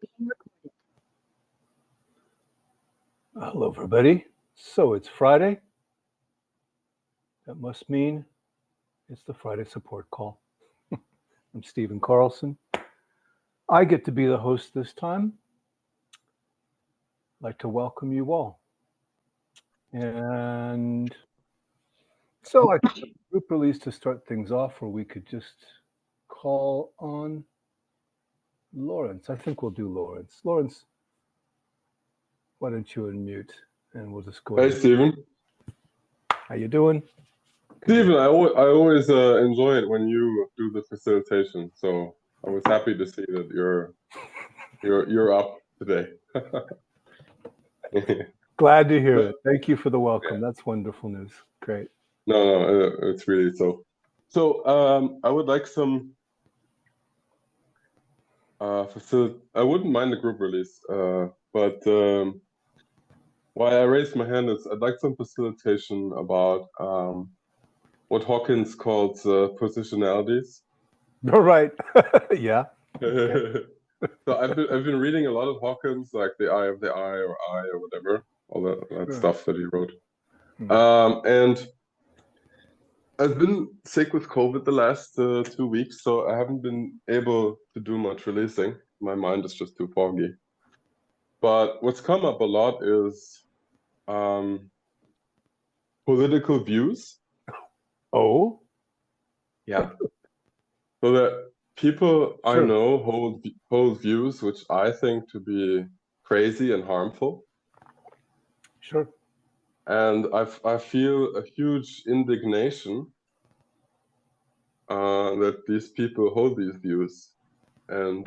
being recorded. Hello, everybody. So it's Friday. That must mean it's the Friday support call. I'm Stephen Carlson. I get to be the host this time. I'd like to welcome you all. And so I took a group release to start things off, or we could just call on Lawrence. I think we'll do Lawrence. Lawrence, why don't you unmute and we'll just go Hey, ahead. Stephen. How you doing? Stephen, I always enjoy it when you do the facilitation. So I was happy to see that you're up today. Glad to hear it. Thank you for the welcome. That's wonderful news. Great. No, it's really so. So I would like some I wouldn't mind the group release, but why I raised my hand is I'd like some facilitation about what Hawkins calls positionalities. All right. Yeah. Okay. So I've been reading a lot of Hawkins, like the Eye of the Eye or whatever, all that stuff that he wrote. And I've been sick with COVID the last 2 weeks, so I haven't been able to do much releasing. My mind is just too foggy. But what's come up a lot is political views. Oh? Yeah. So that people I Sure. know hold views which I think to be crazy and harmful. Sure. And I feel a huge indignation that these people hold these views, and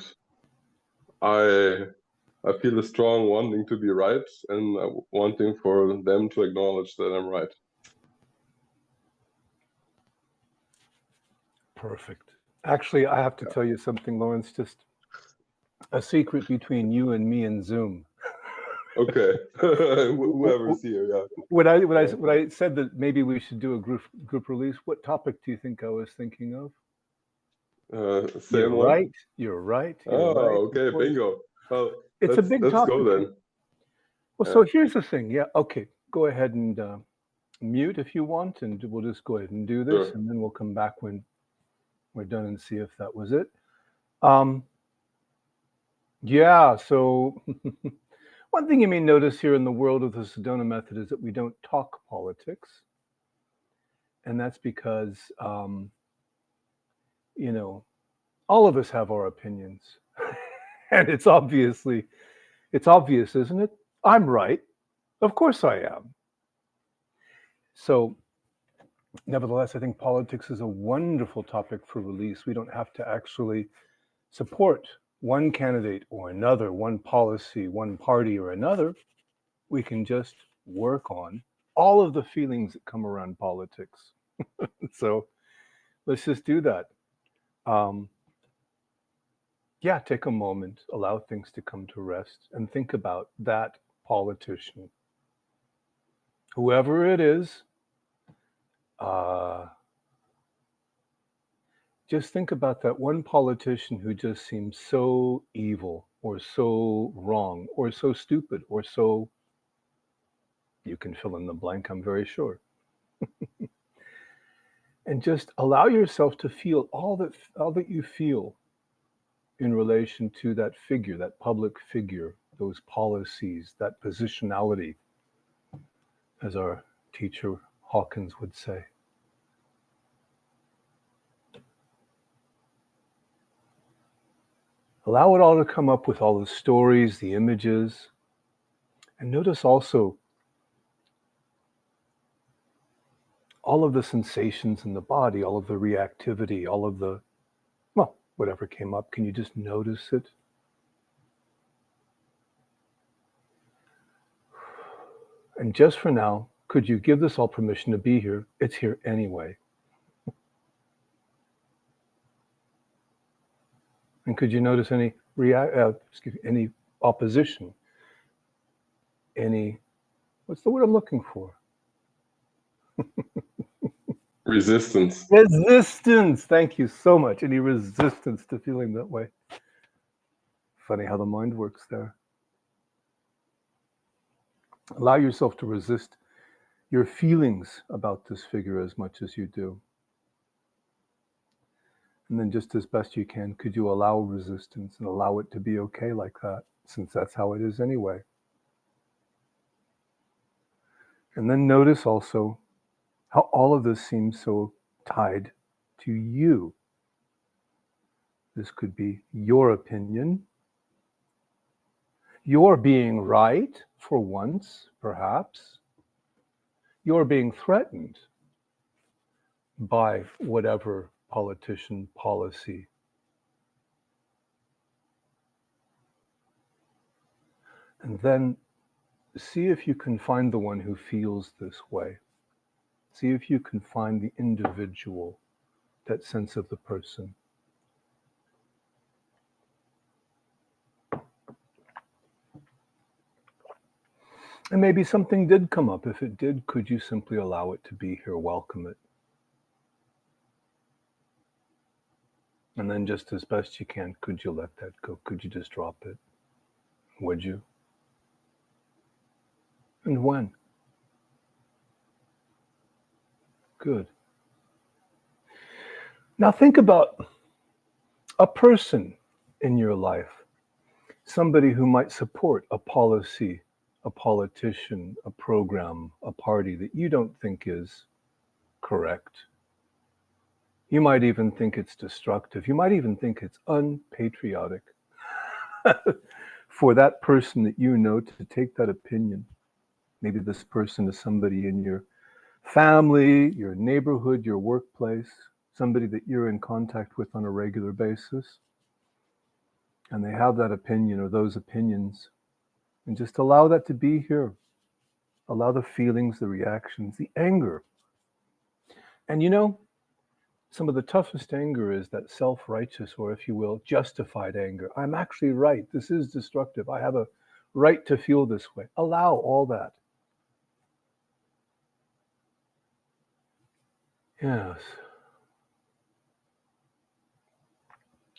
I feel a strong wanting to be right and wanting for them to acknowledge that I'm right. Perfect. Actually, I have to tell you something, Lawrence, just a secret between you and me and Zoom. Okay. Whoever's here, yeah. When I said that maybe we should do a group release, what topic do you think I was thinking of? Same You're one. right. You're right. Oh, right. okay, bingo. Well, it's a big let's topic. go then. Well, so here's the thing. Yeah, okay. Go ahead and mute if you want, and we'll just go ahead and do this, Sure. and then we'll come back when we're done and see if that was it. Yeah, so one thing you may notice here in the world of the Sedona Method is that we don't talk politics. And that's because, all of us have our opinions. And it's obvious, isn't it? I'm right. Of course I am. So, nevertheless, I think politics is a wonderful topic for release. We don't have to actually support one candidate or another, one policy, one party or another. We can just work on all of the feelings that come around politics. So let's just do that. Yeah, take a moment, allow things to come to rest, and think about that politician. Whoever it is, just think about that one politician who just seems so evil or so wrong or so stupid or so, you can fill in the blank, I'm very sure. And just allow yourself to feel all that you feel in relation to that figure, that public figure, those policies, that positionality, as our teacher Hawkins would say. Allow it all to come up with all the stories, the images, and notice also all of the sensations in the body, all of the reactivity, all of the, well, whatever came up. Can you just notice it? And just for now, could you give this all permission to be here? It's here anyway. And could you notice any any opposition? Any, what's the word I'm looking for? Resistance. Resistance. Thank you so much. Any resistance to feeling that way? funny how the mind works there. Allow yourself to resist your feelings about this figure as much as you do. And then just as best you can, could you allow resistance and allow it to be okay like that, since that's how it is anyway. And then notice also how all of this seems so tied to you. This could be your opinion, your being right for once, perhaps. You're being threatened by whatever politician policy. And then see if you can find the one who feels this way. See if you can find the individual, that sense of the person. And maybe something did come up. If it did, could you simply allow it to be here, welcome it? And then just as best you can, could you let that go? Could you just drop it? Would you? And when? Good. Now think about a person in your life, somebody who might support a policy, a politician, a program, a party that you don't think is correct. You might even think it's destructive. You might even think it's unpatriotic for that person that you know to take that opinion. Maybe this person is somebody in your family, your neighborhood, your workplace, somebody that you're in contact with on a regular basis. And they have that opinion or those opinions. And just allow that to be here. Allow the feelings, the reactions, the anger. And you know, some of the toughest anger is that self-righteous, or if you will, justified anger. I'm actually right. This is destructive. I have a right to feel this way. Allow all that. Yes.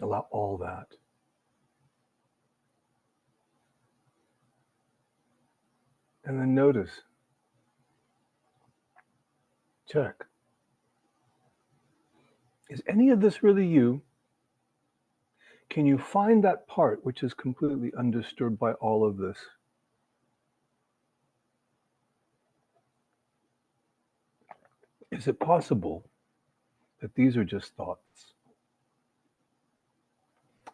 Allow all that. And then notice. Check. Is any of this really you? Can you find that part which is completely undisturbed by all of this? Is it possible that these are just thoughts?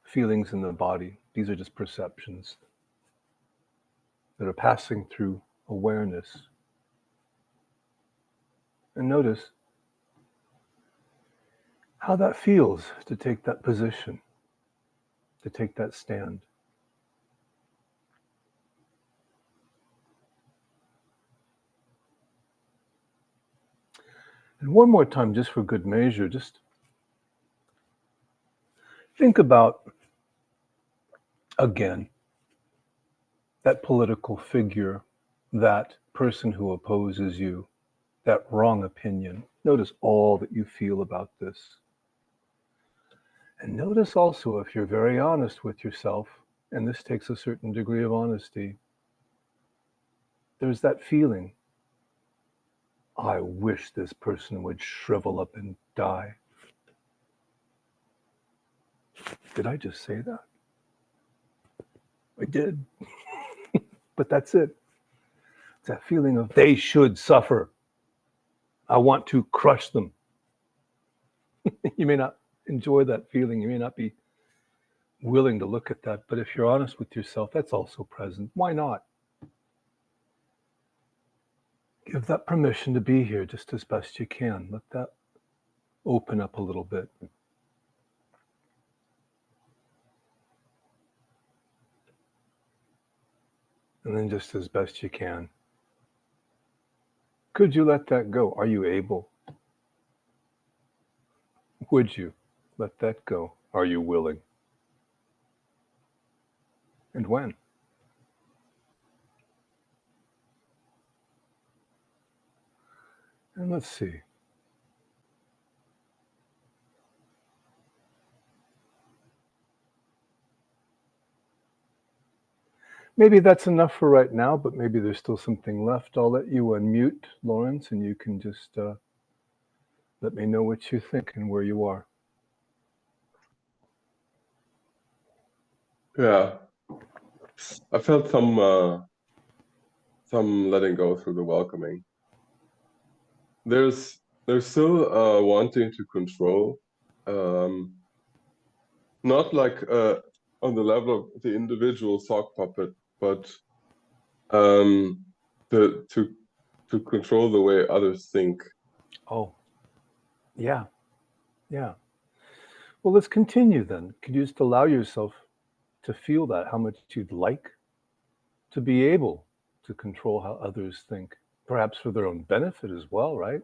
Feelings in the body, these are just perceptions that are passing through awareness. And notice how that feels to take that position, to take that stand. And one more time, just for good measure, just think about, again, that political figure, that person who opposes you, that wrong opinion. Notice all that you feel about this. And notice also, if you're very honest with yourself, and this takes a certain degree of honesty, there's that feeling, I wish this person would shrivel up and die. Did I just say that? I did. But that's it. It's that feeling of they should suffer. I want to crush them. You may not enjoy that feeling. You may not be willing to look at that. But if you're honest with yourself, that's also present. Why not? Give that permission to be here just as best you can. Let that open up a little bit. And then just as best you can. Could you let that go? Are you able? Would you let that go? Are you willing? And when? And let's see. Maybe that's enough for right now, but maybe there's still something left. I'll let you unmute, Lawrence, and you can just let me know what you think and where you are. Yeah, I felt some letting go through the welcoming. There's still wanting to control, not like on the level of the individual sock puppet, but to control the way others think. Oh, yeah, yeah. Well, let's continue then. Could you just allow yourself to feel that, how much you'd like to be able to control how others think, perhaps for their own benefit as well, right?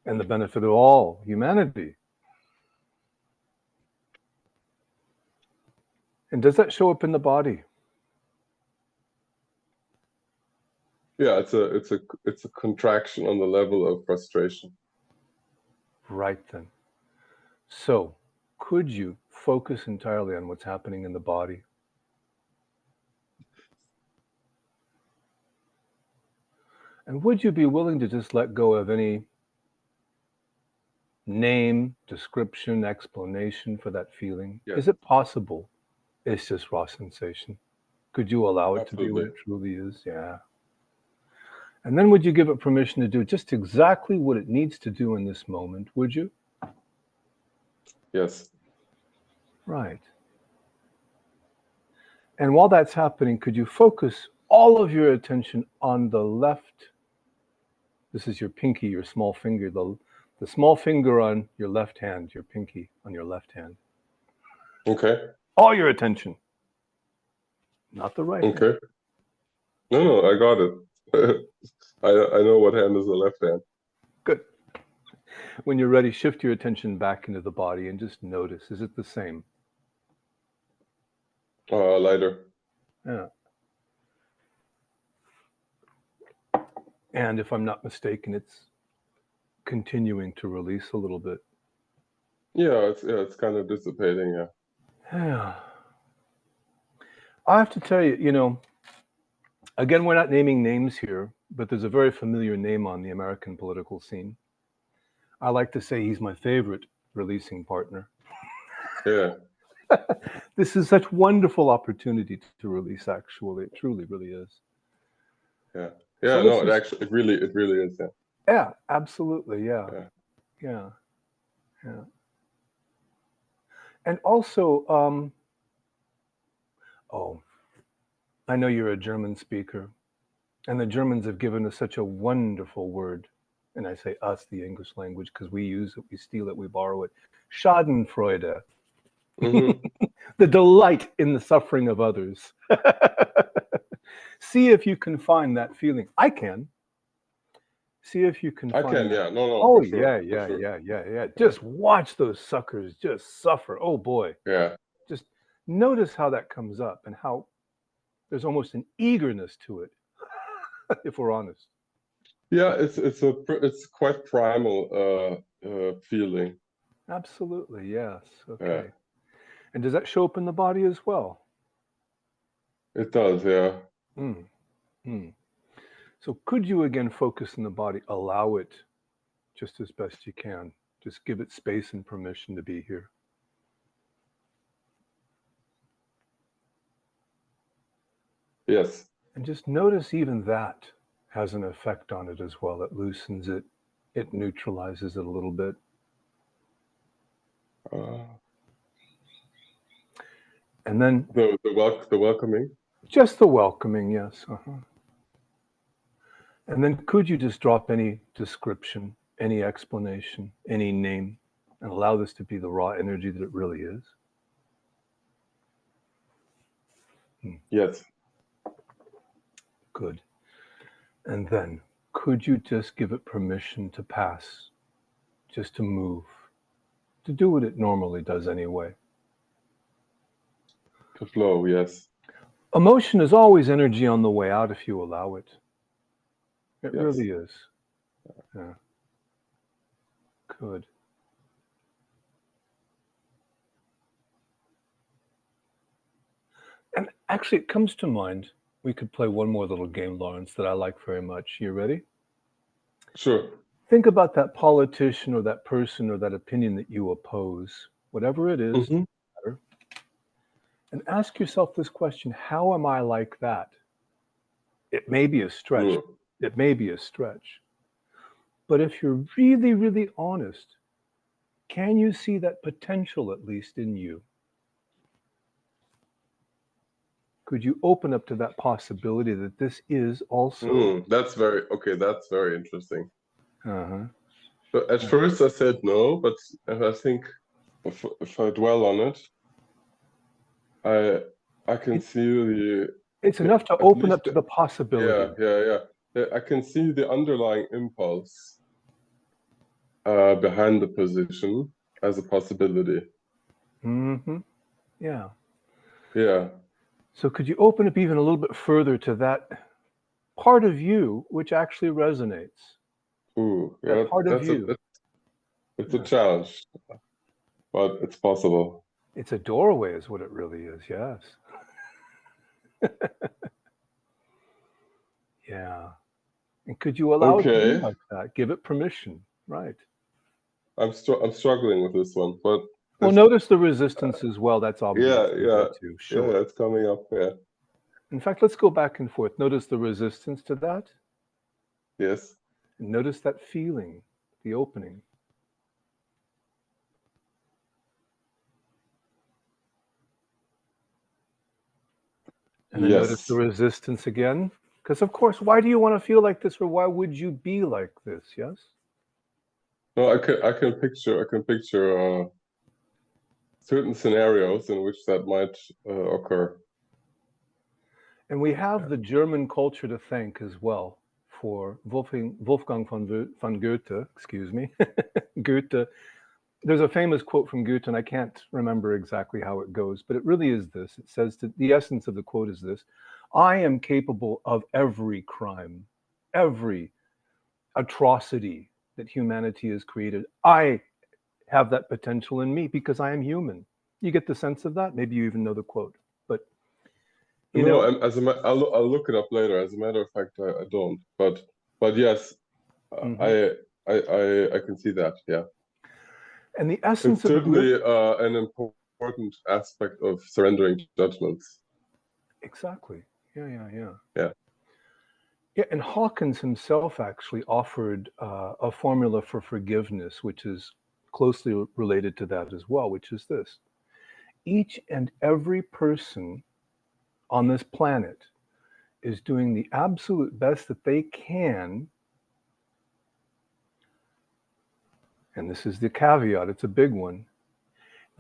And the benefit of all humanity. And does that show up in the body? Yeah, it's a contraction on the level of frustration. Right then. So, could you focus entirely on what's happening in the body? And would you be willing to just let go of any name, description, explanation for that feeling? Yeah. Is it possible it's just raw sensation? Could you allow it to be what Absolutely. it truly is? Yeah. And then would you give it permission to do just exactly what it needs to do in this moment? Would you? Yes. Right. And while that's happening, could you focus all of your attention on the left? This is your pinky, your small finger, the small finger on your left hand, your pinky on your left hand. Okay. All your attention, not the right hand. Okay. No, I got it. I know what hand is the left hand. Good. When you're ready, shift your attention back into the body and just notice. Is it the same? Lighter. Yeah. And if I'm not mistaken, it's continuing to release a little bit. Yeah, it's kind of dissipating. Yeah. Yeah. I have to tell you, again, we're not naming names here, but there's a very familiar name on the American political scene. I like to say he's my favorite releasing partner. Yeah. This is such wonderful opportunity to release, actually. It truly, really is. Yeah. So Yeah. let's No, just, it really is. Yeah. yeah, absolutely. Yeah. Yeah. Yeah. Yeah. And also, oh, I know you're a German speaker, and the Germans have given us such a wonderful word. And I say us, the English language, because we use it, we steal it, we borrow it. Schadenfreude, Mm-hmm. the delight in the suffering of others. See if you can find that feeling. I can. See if you can I can. find that. Yeah. No, Oh, for sure. yeah, For yeah, sure. yeah, yeah, yeah. Yeah. Just watch those suckers just suffer. Oh, boy. Yeah. Just notice how that comes up and how there's almost an eagerness to it, if we're honest. Yeah. It's quite primal feeling. Absolutely, yes. Yeah. Okay. And does that show up in the body as well? It does. Yeah. Mm, mm. So could you again focus in the body, allow it just as best you can? Just give it space and permission to be here. Yes. And just notice even that has an effect on it as well. It loosens it, it neutralizes it a little bit. Uh, And then the welcoming. just the welcoming, yes. And then could you just drop any description, any explanation, any name, and allow this to be the raw energy that it really is? Yes. Good. And then could you just give it permission to pass, just to move, to do what it normally does anyway? To flow. Yes. Emotion is always energy on the way out if you allow it. It Yes. really is. Yeah. Good. And actually, it comes to mind, we could play one more little game, Lawrence, that I like very much. You ready? Sure. Think about that politician or that person or that opinion that you oppose, whatever it is, Mm-hmm. matter, and ask yourself this question: how am I like that? It may be a stretch. Mm. It may be a stretch. But if you're really, really honest, can you see that potential at least in you? Could you open up to that possibility that this is also? That's very okay. That's very interesting. Uh-huh. But at first I said no, but I think if I dwell on it, I I can It, see the it's enough to at open least up to the yeah, possibility. yeah, yeah. I can see the underlying impulse behind the position as a possibility. Mm-hmm. Yeah. Yeah. So could you open up even a little bit further to that part of you which actually resonates? Ooh, yeah. That part of you. It's a Yeah. challenge, but it's possible. It's a doorway, is what it really is. Yes. Yeah. And could you allow it to be Okay. like that? Give it permission. Right. I'm struggling with this one, but Well, this notice the resistance as well. That's yeah, obviously yeah, there too. yeah. Sure. It's coming up. Yeah. In fact, let's go back and forth. Notice the resistance to that. Yes. And notice that feeling, the opening. And then notice the Yes. resistance again. Because, of course, why do you want to feel like this or why would you be like this? Yes? No, I can picture certain scenarios in which that might occur. And we Yeah. have the German culture to thank as well for Wolfgang von Goethe, excuse me, Goethe. There's a famous quote from Goethe, and I can't remember exactly how it goes, but it really is this. It says that the essence of the quote is this: I am capable of every crime, every atrocity that humanity has created. I have that potential in me because I am human. You get the sense of that? Maybe you even know the quote, but you No, know, I'll look it up later. As a matter of fact, I don't. But yes, mhm. I I can see that. Yeah, And the essence it's of it really, certainly an important aspect of surrendering judgments. exactly. Yeah, yeah, yeah. Yeah. Yeah, and Hawkins himself actually offered a formula for forgiveness, which is closely related to that as well, which is this: each and every person on this planet is doing the absolute best that they can. And this is the caveat, it's a big one,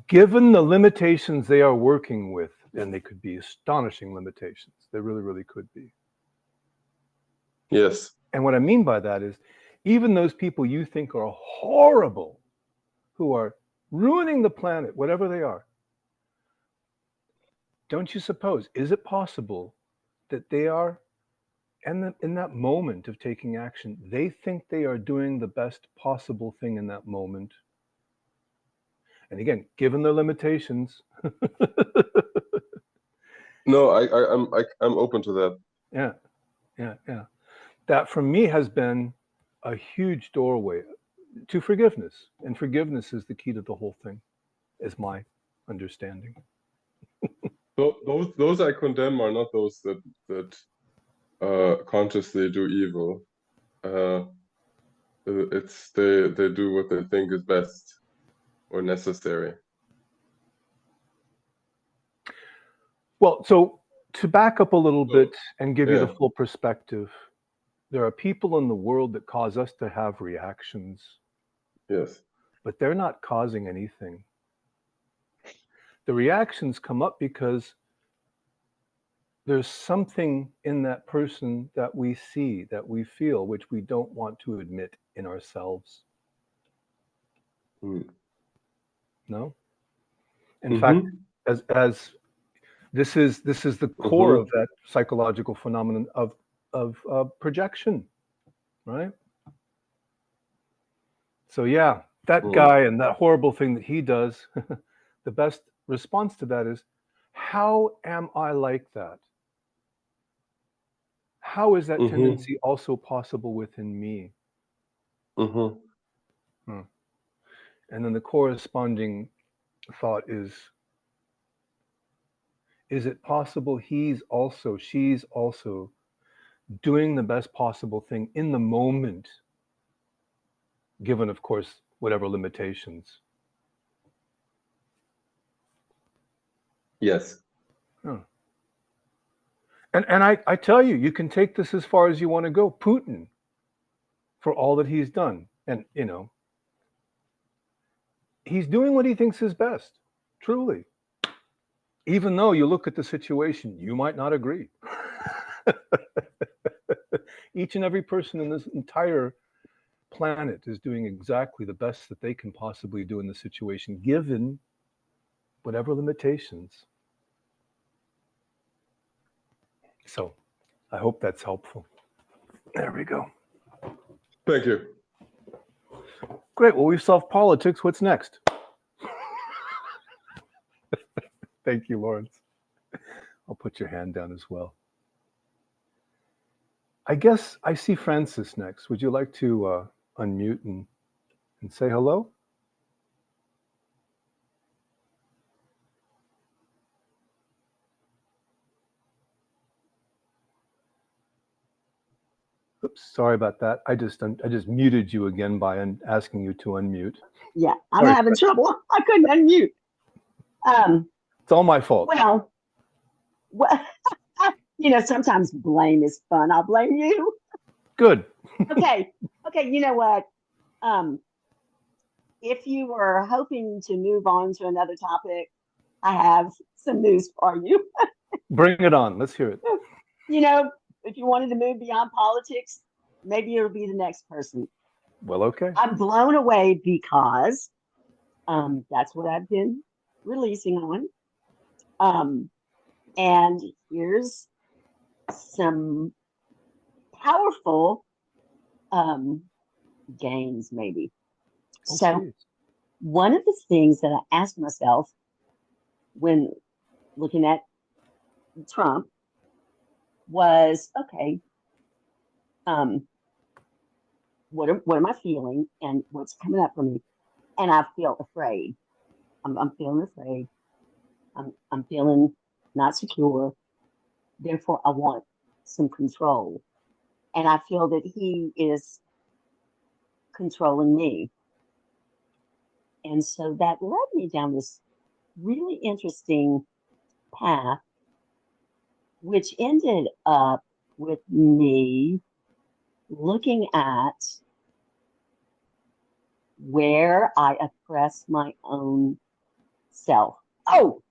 given the limitations they are working with, and they could be astonishing limitations. They really, really could be. Yes. And what I mean by that is, even those people you think are horrible, who are ruining the planet, whatever they are, don't you suppose, is it possible that they are, and in that moment of taking action, they think they are doing the best possible thing in that moment? And again, given their limitations, No, I'm open to that. yeah, yeah, yeah. That for me has been a huge doorway to forgiveness. And forgiveness is the key to the whole thing, is my understanding. So those I condemn are not those that consciously do evil. Uh, it's they do what they think is best or necessary. Well, so to back up a little So bit and give you the yeah, full perspective, there are people in the world that cause us to have reactions, yes. but they're not causing anything. The reactions come up because there's something in that person that we see, that we feel, which we don't want to admit in ourselves. Mm. No? In fact, Mm-hmm. as this is the core of Mm-hmm. that psychological phenomenon of projection, right? So yeah, that Mm. guy and that horrible thing that he does, the best response to that is, How am I like that? How is that Mm-hmm. tendency also possible within me? Mm-hmm. Hmm. And then the corresponding thought is it possible she's also doing the best possible thing in the moment, given, of course, whatever limitations? Yes. Huh. And I tell you, you can take this as far as you want to go. Putin, for all that he's done, and he's doing what he thinks is best, truly. Even though you look at the situation, you might not agree. Each and every person in this entire planet is doing exactly the best that they can possibly do in the situation, given whatever limitations. So I hope that's helpful. There we go. Thank you. Great. Well, we've solved politics. What's next? Thank you, Lawrence. I'll put your hand down as well. I guess I see Francis next. Would you like to unmute and say hello? Oops, sorry about that. I just muted you again by asking you to unmute. Yeah, I'm Sorry. having trouble. I couldn't unmute. It's all my fault. Well, sometimes blame is fun. I'll blame you. Good. Okay. You know what? If you were hoping to move on to another topic, I have some news for you. Bring it on. Let's hear it. If you wanted to move beyond politics, maybe it'll be the next person. Well, okay. I'm blown away because that's what I've been releasing on. And here's some powerful gains, maybe. Oh, So, please. one of the things that I asked myself when looking at Trump was, okay, what am I feeling and what's coming up for me? And I feel afraid. I'm feeling afraid. I'm feeling not secure. Therefore, I want some control. And I feel that he is controlling me. And so that led me down this really interesting path, which ended up with me looking at where I oppress my own self. Oh,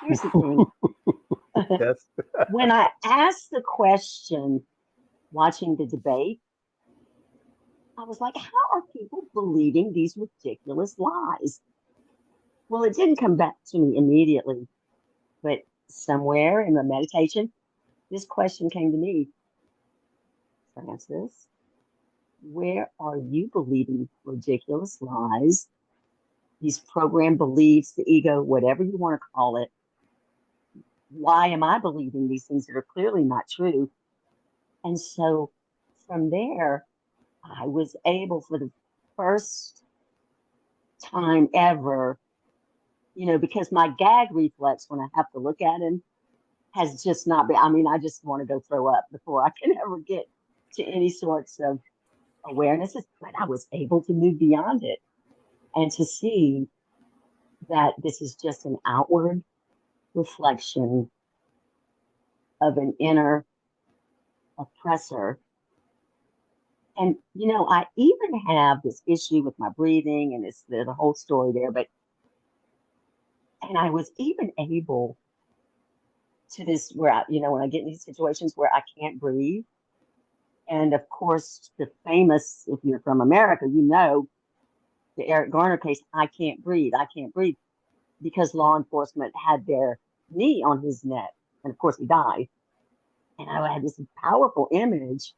here's the thing. Yes. When I asked the question watching the debate, I was like, how are people believing these ridiculous lies? Well, it didn't come back to me immediately, but somewhere in the meditation, this question came to me. Francis, where are you believing ridiculous lies, these programmed beliefs, the ego, whatever you want to call it? Why am I believing these things that are clearly not true? And so from there, I was able for the first time ever, because my gag reflex when I have to look at him has just not been, I just want to go throw up before I can ever get to any sorts of awarenesses, but I was able to move beyond it and to see that this is just an outward reflection of an inner oppressor. And, I even have this issue with my breathing and it's the whole story there, and I was even able to this where when I get in these situations where I can't breathe. And of course, the famous, if you're from America, the Eric Garner case, I can't breathe, because law enforcement had their knee on his neck. And of course, he died. And I had this powerful image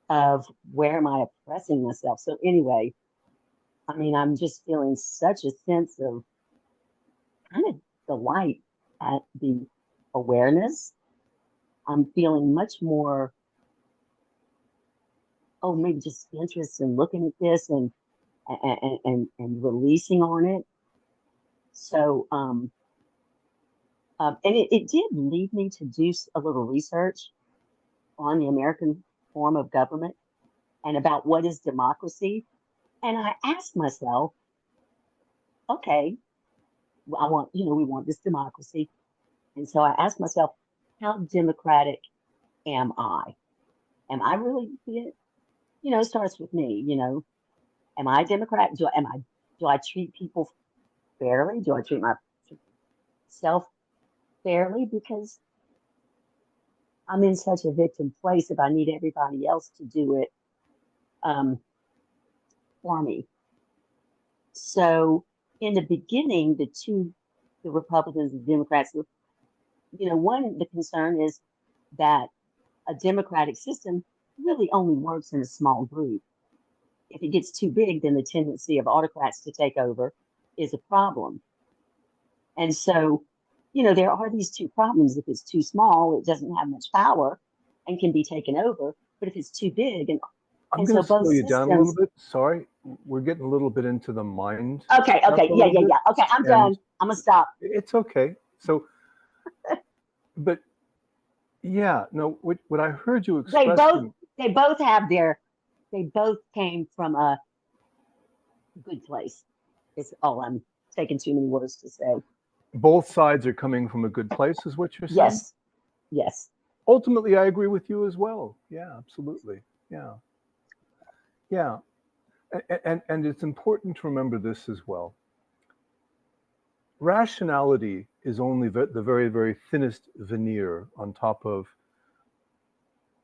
of where am I oppressing myself. So anyway, I'm just feeling such a sense of kind of the light at the awareness, I'm feeling much more, maybe just interest in looking at this and releasing on it. So, and it did lead me to do a little research on the American form of government and about what is democracy. And I asked myself, okay, we want this democracy. And so I asked myself, how democratic am I? Am I really, it starts with me, am I Democrat? Do I treat people fairly? Do I treat myself fairly? Because I'm in such a victim place if I need everybody else to do it for me. So in the beginning, the Republicans and Democrats, the concern is that a democratic system really only works in a small group. If it gets too big, then the tendency of autocrats to take over is a problem. And so, there are these two problems. If it's too small, it doesn't have much power and can be taken over. But if it's too big, I'm going to slow you down a little bit. Sorry, we're getting a little bit into the mind. Okay, yeah. Okay, I'm done. I'm going to stop. It's okay. So, but yeah, no, what I heard you expressing. They both came from a good place. It's all I'm taking too many words to say. Both sides are coming from a good place, is what you're saying? Yes. Ultimately, I agree with you as well. Yeah, absolutely. Yeah. And it's important to remember this as well. Rationality is only the very, very thinnest veneer on top of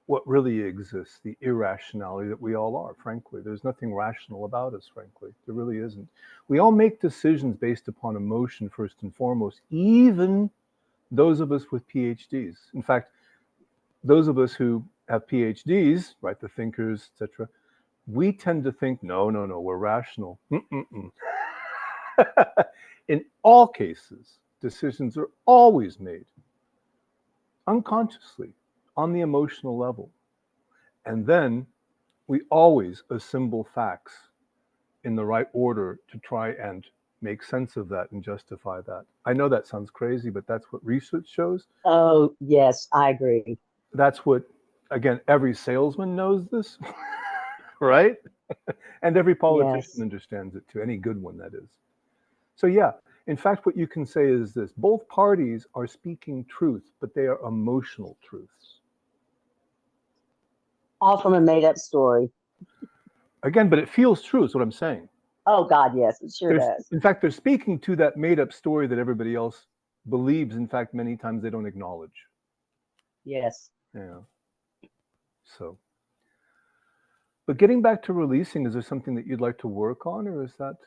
what really exists, the irrationality that we all are, frankly. There's nothing rational about us, frankly. There really isn't. We all make decisions based upon emotion, first and foremost, even those of us with PhDs. In fact, those of us who have PhDs, right, the thinkers, etc., we tend to think, no, we're rational. In all cases, decisions are always made unconsciously on the emotional level. And then we always assemble facts in the right order to try and make sense of that and justify that. I know that sounds crazy, but that's what research shows. Oh, yes, I agree. That's what, again, every salesman knows this, right? And every politician understands it too, any good one, that is. So yeah, in fact, what you can say is this: both parties are speaking truth, but they are emotional truths. All from a made-up story. Again, but it feels true, is what I'm saying. Oh, God, yes, it sure does. In fact, they're speaking to that made-up story that everybody else believes. In fact, many times they don't acknowledge. Yes. Yeah. So, but getting back to releasing, is there something that you'd like to work on, or is that?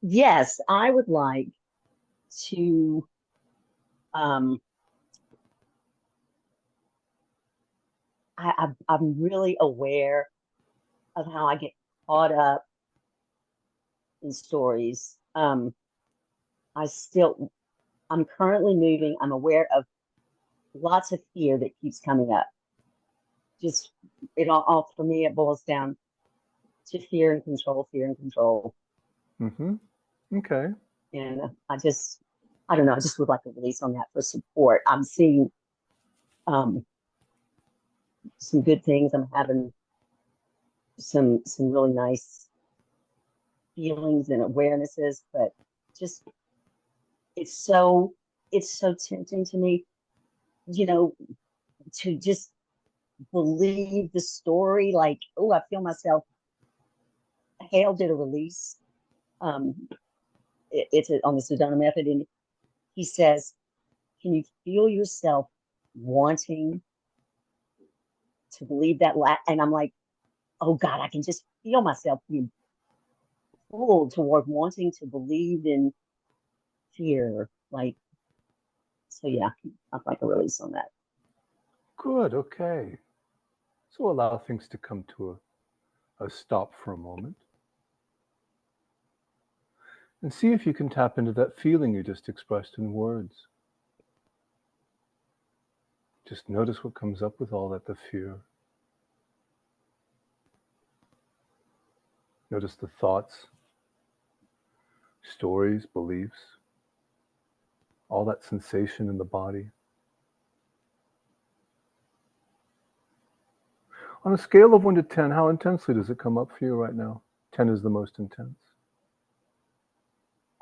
Yes, I would like to I'm really aware of how I get caught up in stories. I'm currently moving. I'm aware of lots of fear that keeps coming up. Just it all for me, it boils down to fear and control, fear and control. Mm-hmm. Okay. And I don't know, I just would like a release on that for support. I'm seeing some good things. I'm having some really nice feelings and awarenesses, but just it's so tempting to me, to just believe the story. Like, I feel myself. Hale did a release. It's on the Sedona Method, and he says, "Can you feel yourself wanting to believe that?" And I'm like, "Oh God, I can just feel myself being pulled toward wanting to believe in fear." Like, so yeah, I'd like a release on that. Good. Okay. So allow things to come to a stop for a moment. And see if you can tap into that feeling you just expressed in words. Just notice what comes up with all that, the fear. Notice the thoughts, stories, beliefs, all that sensation in the body. On a scale of 1 to 10, how intensely does it come up for you right now? 10 is the most intense.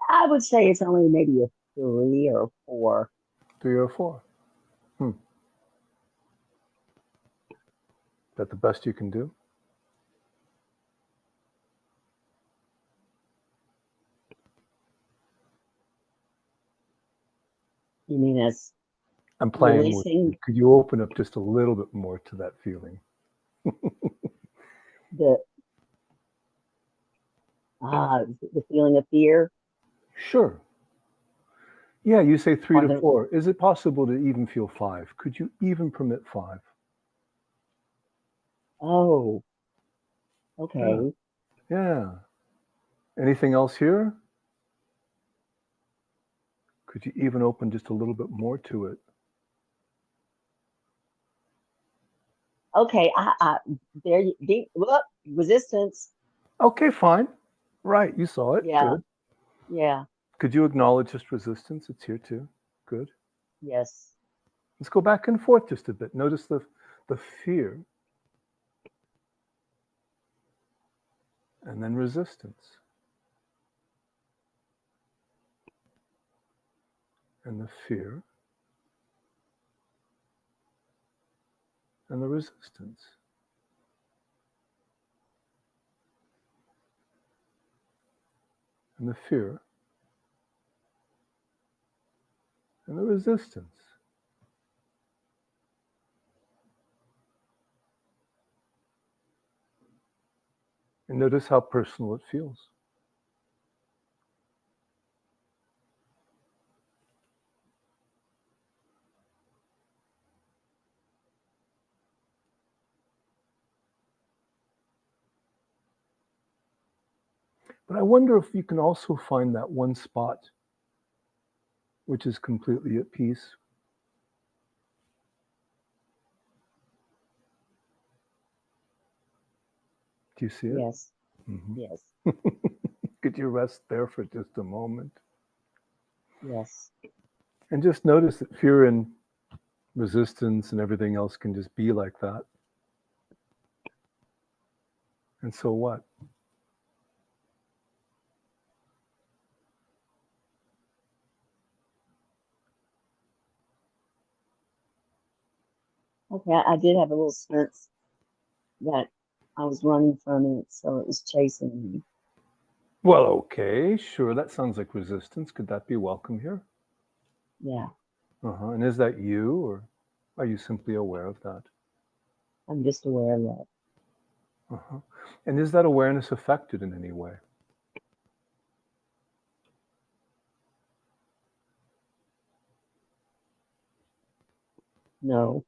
I would say it's only maybe a 3 or 4. 3 or 4. Is that the best you can do? You mean as I'm playing with releasing you. Could you open up just a little bit more to that feeling? the the feeling of fear? Sure. Yeah, you say 3 Or to 4. Is it possible to even feel 5? Could you even permit 5? Oh, okay. Yeah. Anything else here? Could you even open just a little bit more to it? Okay, there you look, resistance. Okay, fine. Right, you saw it. Yeah, Good. yeah, Could you acknowledge just resistance? It's here too. Good. yes. Let's go back and forth just a bit. Notice the fear and then resistance. And the fear and the resistance. And the fear and the resistance. And notice how personal it feels. But I wonder if you can also find that one spot which is completely at peace. Do you see it? Yes. Mm-hmm. Yes. Could you rest there for just a moment? Yes. And just notice that fear and resistance and everything else can just be like that. And so what? Okay, I did have a little sense that I was running from it, so it was chasing me. Well, okay, sure, that sounds like resistance. Could that be welcome here? Yeah, And is that you, or are you simply aware of that? I'm just aware of that. And is that awareness affected in any way? No.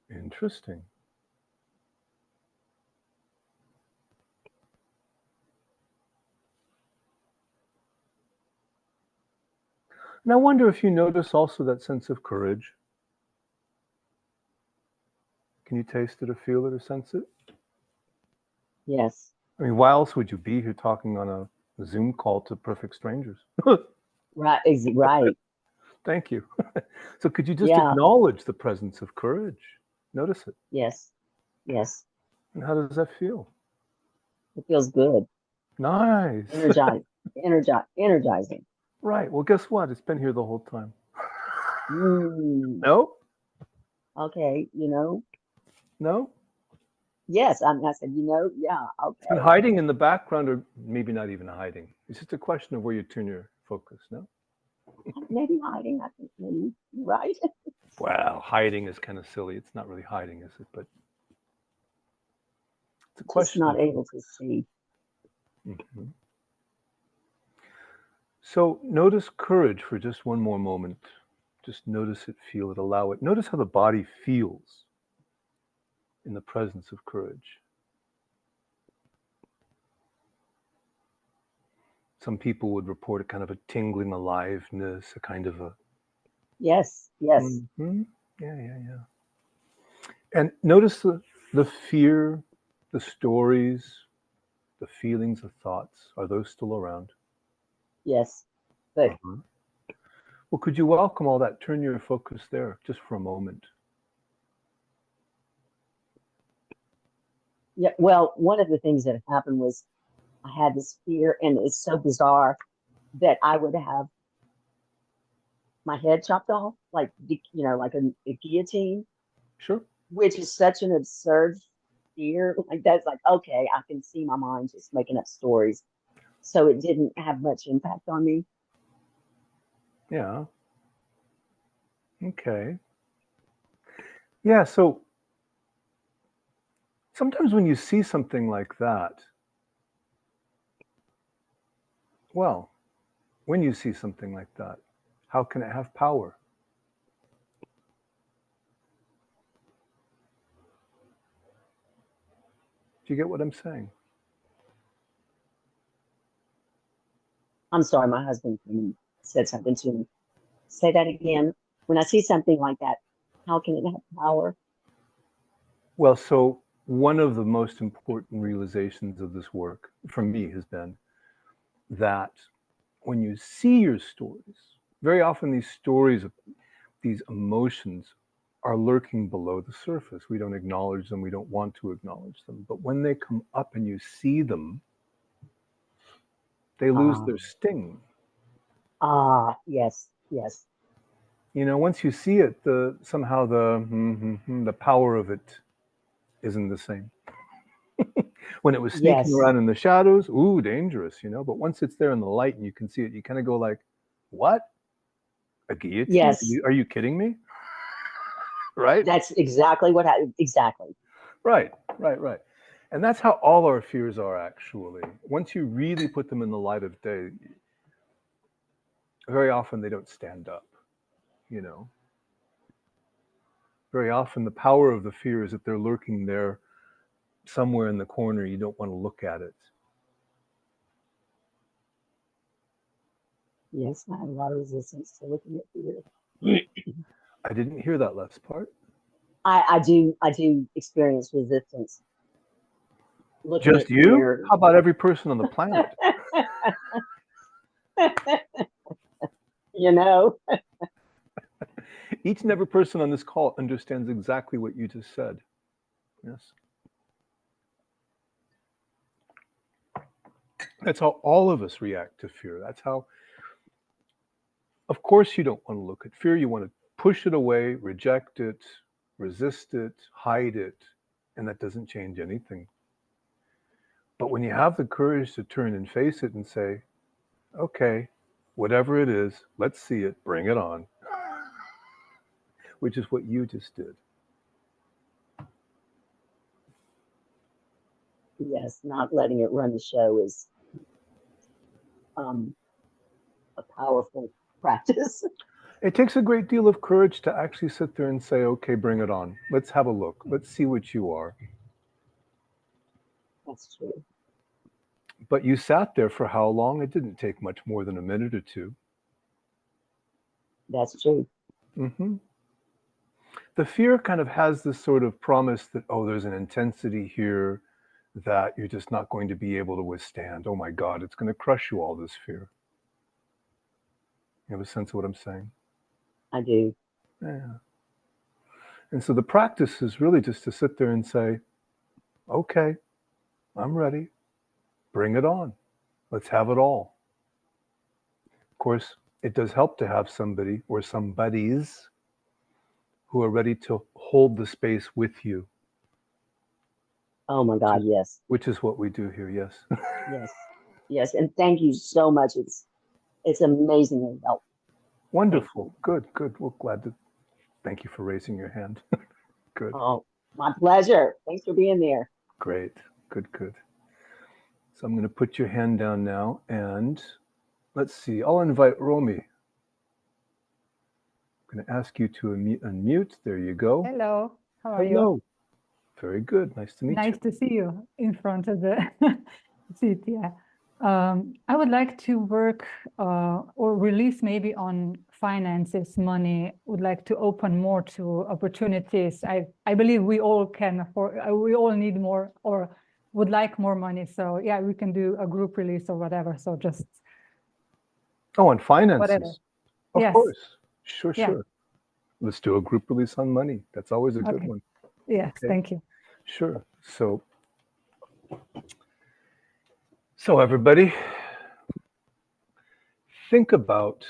Interesting. And I wonder if you notice also that sense of courage. Can you taste it or feel it or sense it? Yes. I mean, why else would you be here talking on a Zoom call to perfect strangers? Right. Right. Thank you. So could you just Yeah. acknowledge the presence of courage? Notice it. Yes. Yes. And how does that feel? It feels good. Nice. Energizing. Right. Well, guess what? It's been here the whole time. Mm, No? okay. No? Yes. I said, yeah. It's been Okay. hiding in the background, or maybe not even hiding. It's just a question of where you turn your focus, no? Maybe hiding. I think maybe you're right. Well, hiding is kind of silly. It's not really hiding, is it? But it's a Just question not of. able to see. Mhm. So notice courage for just one more moment. Just notice it, feel it, allow it. Notice how the body feels in the presence of courage. Some people would report a kind of a tingling aliveness, a kind of a Yes, yes. Mhm. Yeah. And notice the fear, the stories, the feelings, the thoughts. Are those still around? Yes. But Uh-huh. Well, could you welcome all that? Turn your focus there just for a moment. yeah, well, one of the things that happened was I had this fear, and it's so bizarre that I would have my head chopped off, like like a guillotine, Sure. which is such an absurd fear. Like that's like, okay, I can see my mind just making up stories. So it didn't have much impact on me. Yeah. Okay. Yeah. So sometimes when you see something like that, well, when you see something like that, how can it have power? Do you get what I'm saying? I'm sorry, my husband came and said something to me. Say that again. When I see something like that, how can it have power? Well, so one of the most important realizations of this work for me has been that when you see your stories, very often these stories, these emotions are lurking below the surface. We don't acknowledge them, we don't want to acknowledge them. But when they come up and you see them, they lose Ah, their sting. yes, yes, You know, once you see it, the somehow the power of it isn't the same. When it was sneaking yes, around in the shadows, ooh, dangerous, you know. But once it's there in the light and you can see it, you kind of go like, "What? A guillotine? yes. Are you kidding me?" Right? That's exactly what happened. Exactly. Right. And that's how all our fears are actually. Once you really put them in the light of day, very often they don't stand up, you know. Very often the power of the fear is that they're lurking there somewhere in the corner. You don't want to look at it. Yes, I have a lot of resistance to looking at fear. I didn't hear that last part. I do experience resistance looking Just at you? fear. How about every person on the planet? you know, Each and every person on this call understands exactly what you just said. Yes. That's how all of us react to fear. That's how, of course, you don't want to look at fear. You want to push it away, reject it, resist it, hide it, and that doesn't change anything. But when you have the courage to turn and face it and say, okay, whatever it is, let's see it, bring it on, which is what you just did. yes, not letting it run the show is um, a powerful practice. It takes a great deal of courage to actually sit there and say, okay, bring it on. Let's have a look. Let's see what you are. That's true. But you sat there for how long? It didn't take much more than a minute or two. That's true. hmm The fear kind of has this sort of promise that, oh, there's an intensity here that you're just not going to be able to withstand. Oh my God, it's going to crush you, all this fear. You have a sense of what I'm saying? I do. Yeah. And so the practice is really just to sit there and say, okay, I'm ready. Bring it on. Let's have it all. Of course, it does help to have somebody or somebodies who are ready to hold the space with you, Oh my which God, is, yes, which is what we do here. Yes. yes, yes. And thank you so much. It's amazingly helpful. Thank Wonderful. you. Good. Well, glad to thank you for raising your hand. Good. Oh, my pleasure. Thanks for being there. Great. Good. So I'm going to put your hand down now and let's see. I'll invite Romy. I'm going to ask you to unmute. There you go. Hello, how are you? Hello. Very good. Nice to meet you. Nice to see you in front of the seat, yeah. I would like to work or release maybe on finances, money, would like to open more to opportunities. I believe we all can afford, we all need more or would like more money. So yeah, we can do a group release or whatever. So just and finances. whatever. Of Yes. course. Sure, Yeah. sure. Let's do a group release on money. That's always a good Okay. one. Yes, Okay. thank you. Sure. So everybody, think about,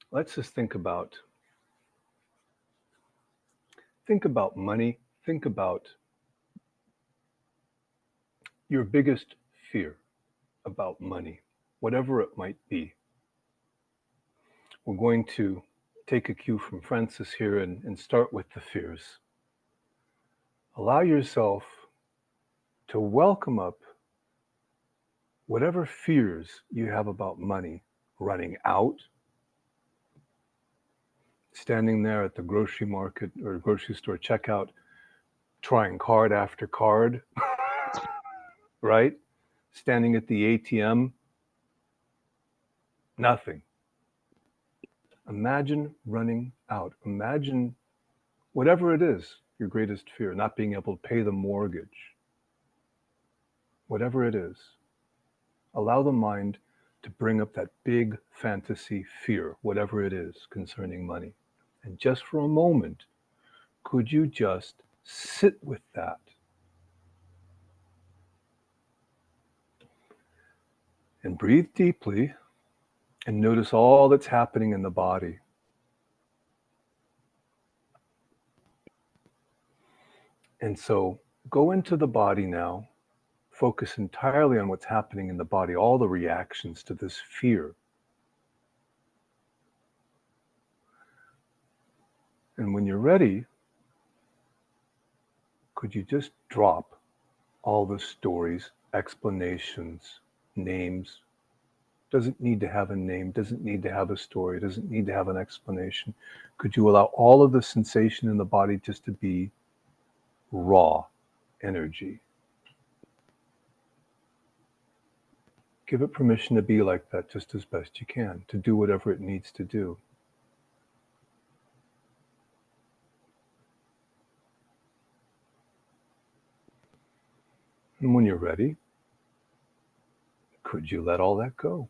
let's just think about money. Think about your biggest fear about money, whatever it might be. We're going to take a cue from Francis here and start with the fears. Allow yourself to welcome up whatever fears you have about money running out, standing there at the grocery market or grocery store checkout, trying card after card, right? Standing at the ATM, nothing. Imagine running out. Imagine whatever it is, your greatest fear, not being able to pay the mortgage, whatever it is. Allow the mind to bring up that big fantasy fear, whatever it is concerning money. And just for a moment, could you just sit with that? And breathe deeply and notice all that's happening in the body. And so go into the body now, focus entirely on what's happening in the body, all the reactions to this fear. And when you're ready, could you just drop all the stories, explanations, names? Doesn't need to have a name, doesn't need to have a story, doesn't need to have an explanation. Could you allow all of the sensation in the body just to be raw energy? Give it permission to be like that just as best you can, to do whatever it needs to do. And when you're ready, could you let all that go?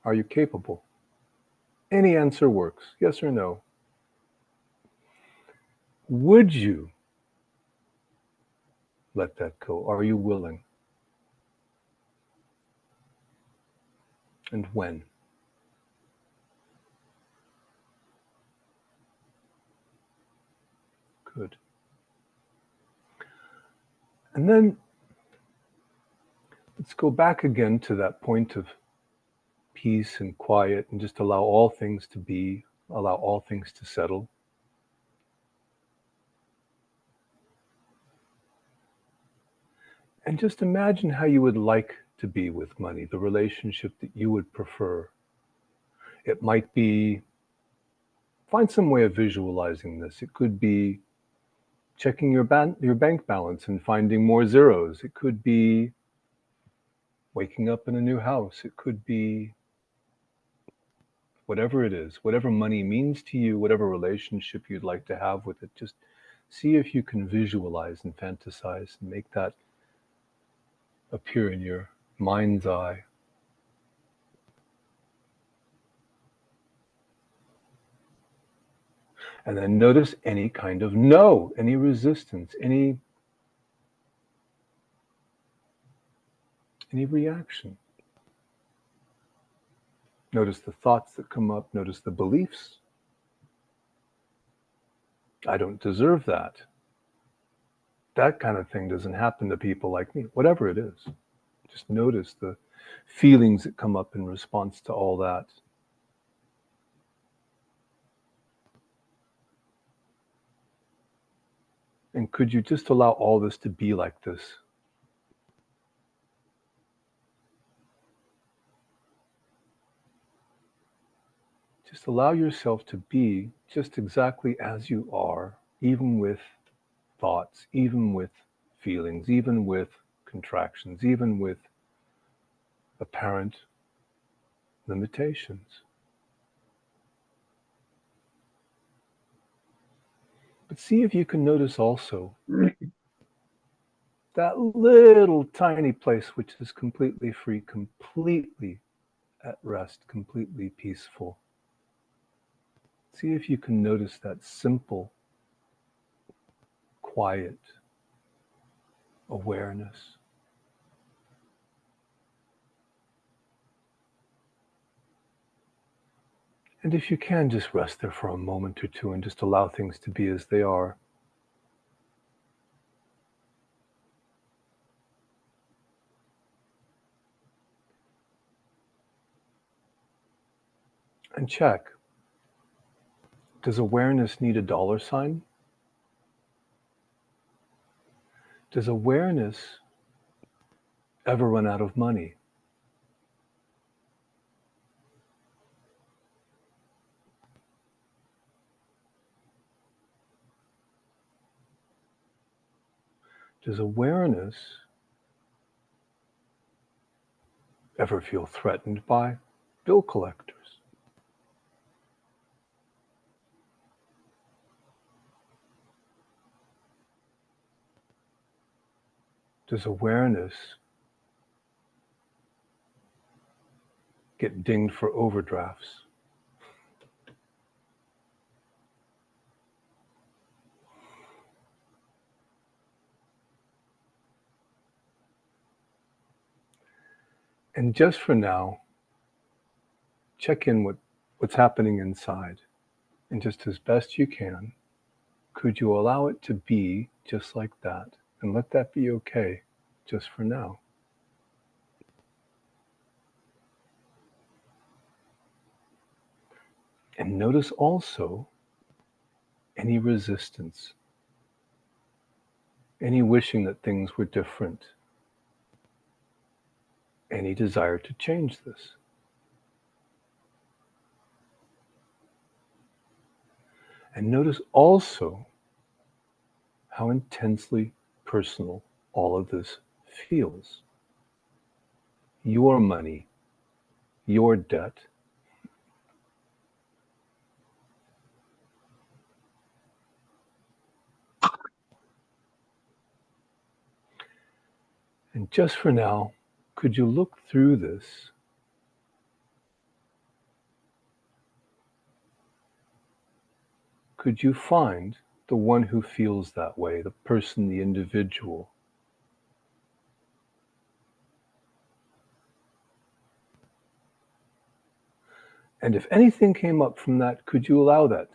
Are you capable? Any answer works, yes or no. Would you let that go? Are you willing? And when? Good. And then let's go back again to that point of peace and quiet and just allow all things to be, allow all things to settle. And just imagine how you would like to be with money, the relationship that you would prefer. It might be, find some way of visualizing this. It could be checking your bank balance and finding more zeros. It could be waking up in a new house. It could be whatever it is, whatever money means to you, whatever relationship you'd like to have with it. Just see if you can visualize and fantasize and make that appear in your mind's eye. And then notice any kind of no, any resistance, any reaction. Notice the thoughts that come up, notice the beliefs. I don't deserve that. That kind of thing doesn't happen to people like me, whatever it is. Just notice the feelings that come up in response to all that. And could you just allow all this to be like this? Just allow yourself to be just exactly as you are, even with thoughts, even with feelings, even with contractions, even with apparent limitations. But see if you can notice also that little tiny place which is completely free, completely at rest, completely peaceful. See if you can notice that simple, quiet awareness. And if you can, just rest there for a moment or two and just allow things to be as they are. And check. Does awareness need a dollar sign? Does awareness ever run out of money? Does awareness ever feel threatened by bill collectors? Does awareness get dinged for overdrafts? And just for now, check in with what's happening inside. And just as best you can, could you allow it to be just like that? And let that be okay just for now. And notice also any resistance, any wishing that things were different, any desire to change this. And notice also how intensely personal all of this feels. Your money, your debt, and just for now, could you look through this could you find the one who feels that way, the person, the individual? And if anything came up from that, could you allow that?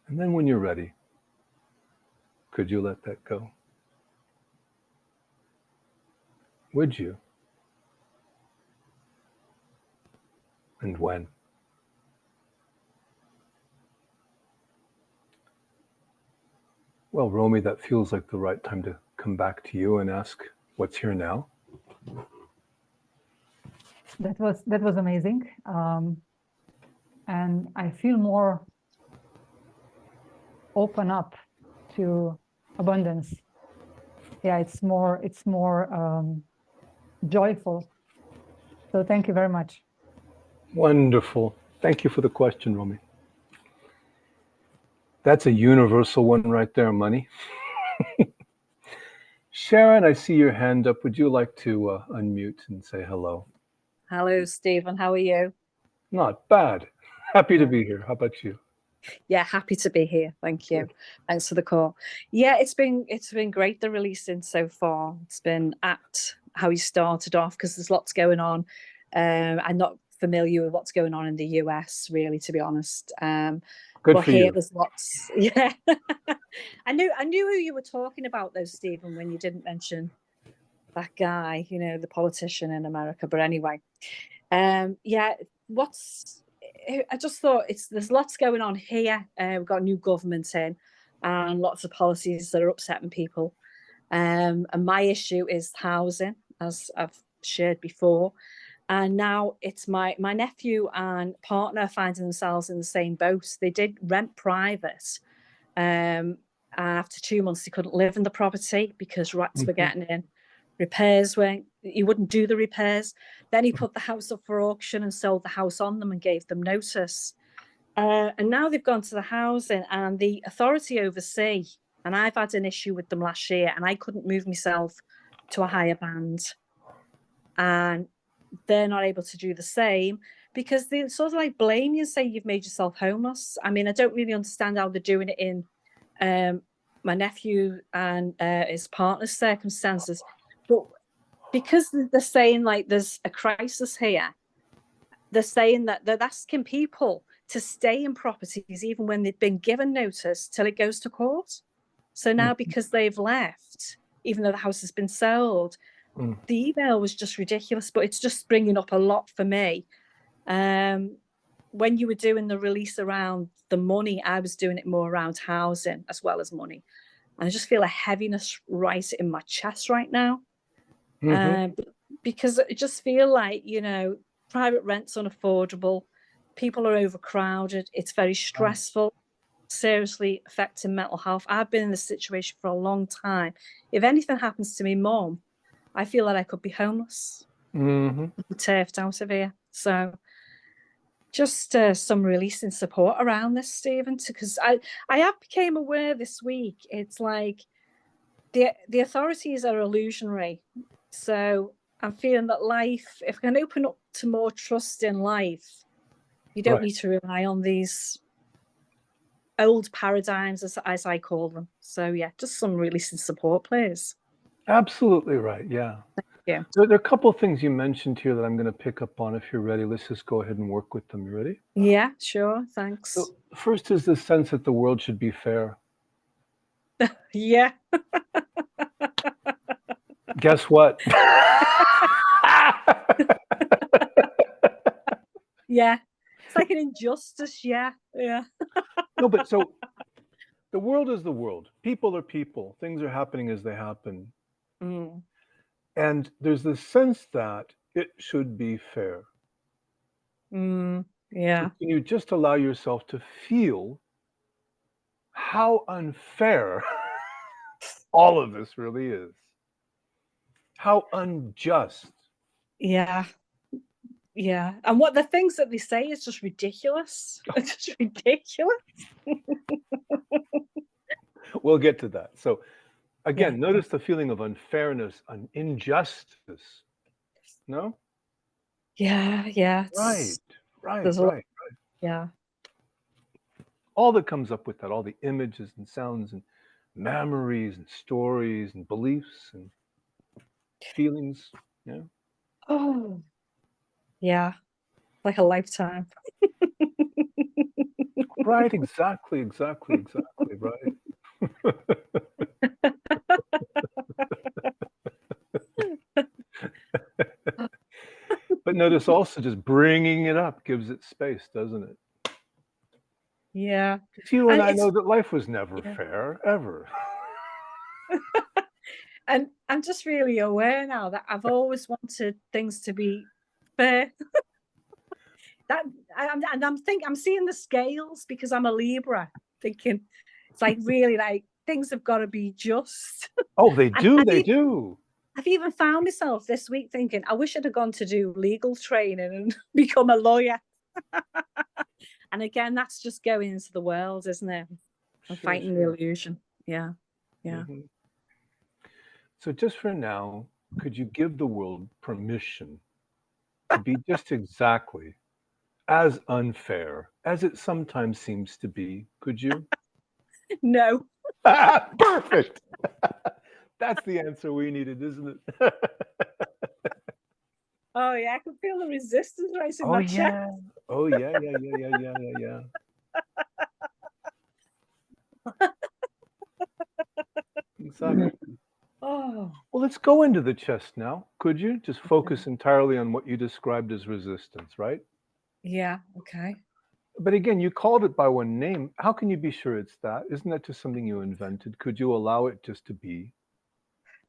And then when you're ready, could you let that go? Would you? And when? Well, Romy, that feels like the right time to come back to you and ask what's here now. That was amazing, and I feel more open up to abundance. Yeah, it's more joyful. So thank you very much. Wonderful. Thank you for the question, Romy. That's a universal one right there, money. Sharon, I see your hand up. Would you like to unmute and say hello? Hello, Stephen. How are you? Not bad. Happy to be here. How about you? Yeah, happy to be here. Thank you. Thanks for the call. Yeah, it's been great, the releasing so far. It's been apt how you started off, because there's lots going on. I'm not familiar with what's going on in the US, really, to be honest. Good for here you. there's lots. Yeah. I knew who you were talking about though, Stephen, when you didn't mention that guy, the politician in America. But anyway, yeah, I just thought there's lots going on here. We've got a new government in and lots of policies that are upsetting people. And my issue is housing, as I've shared before. And now it's my nephew and partner finding themselves in the same boat. They did rent private. And after 2 months, they couldn't live in the property because rats were getting in. Repairs were, he wouldn't do the repairs. Then he put the house up for auction and sold the house on them and gave them notice. And now they've gone to the housing, and the authority oversee, and I've had an issue with them last year, and I couldn't move myself to a higher band. And they're not able to do the same because they sort of like blame you and say you've made yourself homeless. I mean, I don't really understand how they're doing it in my nephew and his partner's circumstances, but because they're saying like there's a crisis here, they're saying that they're asking people to stay in properties even when they've been given notice till it goes to court. So now because they've left, even though the house has been sold, the email was just ridiculous, but it's just bringing up a lot for me. When you were doing the release around the money, I was doing it more around housing as well as money. And I just feel a heaviness right in my chest right now. Because I just feel like, you know, private rent's unaffordable. People are overcrowded. It's very stressful, seriously affecting mental health. I've been in this situation for a long time. If anything happens to me mum, I feel that I could be homeless, turfed out of here. So just some releasing support around this, Stephen, because I have became aware this week. It's like the authorities are illusionary. So I'm feeling that life, if I can open up to more trust in life, you don't need to rely on these old paradigms, as I call them. So yeah, just some releasing support, please. Absolutely right. Yeah. Yeah. There are a couple of things you mentioned here that I'm going to pick up on if you're ready. Let's just go ahead and work with them. You ready? Yeah, sure. Thanks. So first is the sense that the world should be fair. Yeah. Guess what? Yeah. It's like an injustice. Yeah. Yeah. No, but so the world is the world. People are people. Things are happening as they happen. And there's this sense that it should be fair. Yeah. So can you just allow yourself to feel how unfair all of this really is? How unjust. Yeah. Yeah. And what the things that they say is just ridiculous. It's just ridiculous. We'll get to that. So again, notice the feeling of unfairness, injustice. No? Yeah. Yeah. Right. Yeah. All that comes up with that, all the images and sounds and memories and stories and beliefs and feelings. Yeah. Oh. Yeah. Like a lifetime. Right, exactly, right. But notice also just bringing it up gives it space, doesn't it? Yeah. Because you and I know that life was never fair, ever. And I'm just really aware now that I've always wanted things to be fair. I'm seeing the scales because I'm a Libra, thinking it's like really like things have got to be just. Oh, they do. I've even found myself this week thinking, I wish I'd have gone to do legal training and become a lawyer. And again, that's just going into the world, isn't it? I'm fighting the illusion. Yeah. So just for now, could you give the world permission to be just exactly as unfair as it sometimes seems to be? Could you? No. Perfect. That's the answer we needed, isn't it? Oh yeah, I can feel the resistance right in my chest. Oh yeah. Exactly. Oh. Well, let's go into the chest now. Could you just focus entirely on what you described as resistance, right? Yeah. Okay. But again, you called it by one name. How can you be sure it's that? Isn't that just something you invented? Could you allow it just to be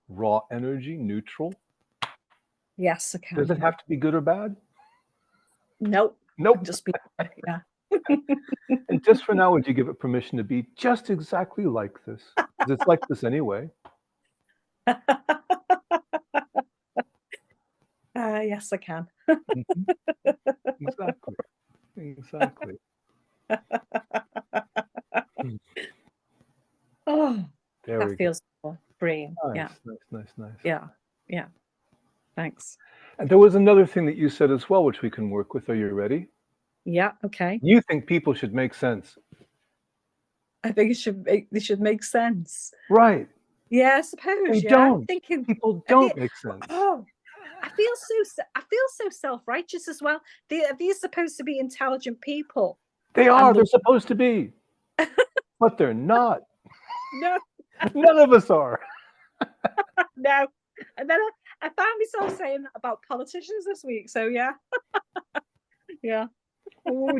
raw energy, neutral? Yes, I can. Does it have to be good or bad? Nope. Nope. Just be, yeah. And just for now, would you give it permission to be just exactly like this? 'Cause it's like this anyway. Yes, I can. Mhm. Exactly. Exactly. Oh, There we that go. feels freeing. Yeah, Nice. yeah, yeah. Thanks. And there was another thing that you said as well, which we can work with. Are you ready? Yeah, okay. You think people should make sense. I think they should make sense. Right. Yeah, I suppose. They Yeah, I'm don't. thinking. People I feel- don't make sense. Oh, I feel so self-righteous as well. Are these supposed to be intelligent people? They are. And They're supposed to be. But they're not. no, None of us are. no. And then I found myself saying that about politicians this week. So yeah, yeah. Well,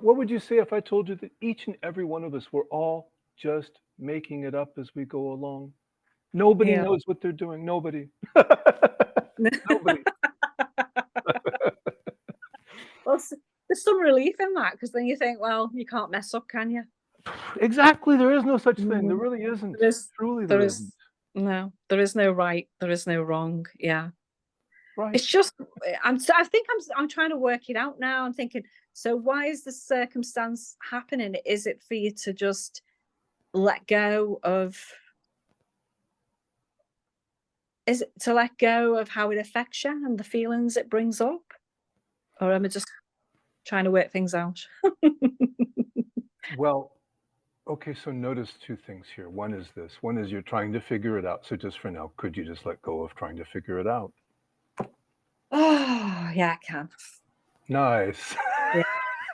what would you say if I told you that each and every one of us were all just making it up as we go along? Nobody Yeah. knows what they're doing. Nobody. Nobody. Well, there's some relief in that because then you think, well, you can't mess up, can you? Exactly. There is no such thing. There really isn't. There is. Truly, There there is. isn't. No, there is no right. There is no wrong. Yeah. Right. It's just I think I'm trying to work it out now. I'm thinking, so why is this circumstance happening? Is it for you to just let go of? Is it to let go of how it affects you and the feelings it brings up? Or am I just trying to work things out? Well, okay, so notice two things here. One is this. One is you're trying to figure it out. So just for now, could you just let go of trying to figure it out? Oh, yeah, I can. Nice.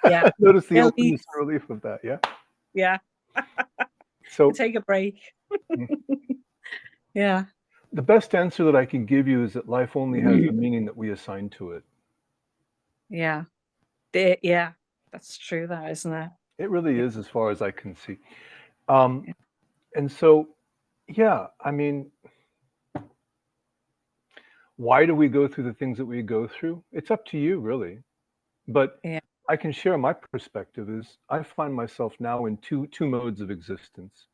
Yeah. Notice the Relief. openness and relief of that, yeah? Yeah. So Take a break. Yeah. the best answer that I can give you is that life only has the meaning that we assign to it. Yeah. Yeah. That's true, that, isn't it? It really is, as far as I can see. And so, yeah, I mean, why do we go through the things that we go through? It's up to you, really. But Yeah. I can share my perspective is I find myself now in two modes of existence.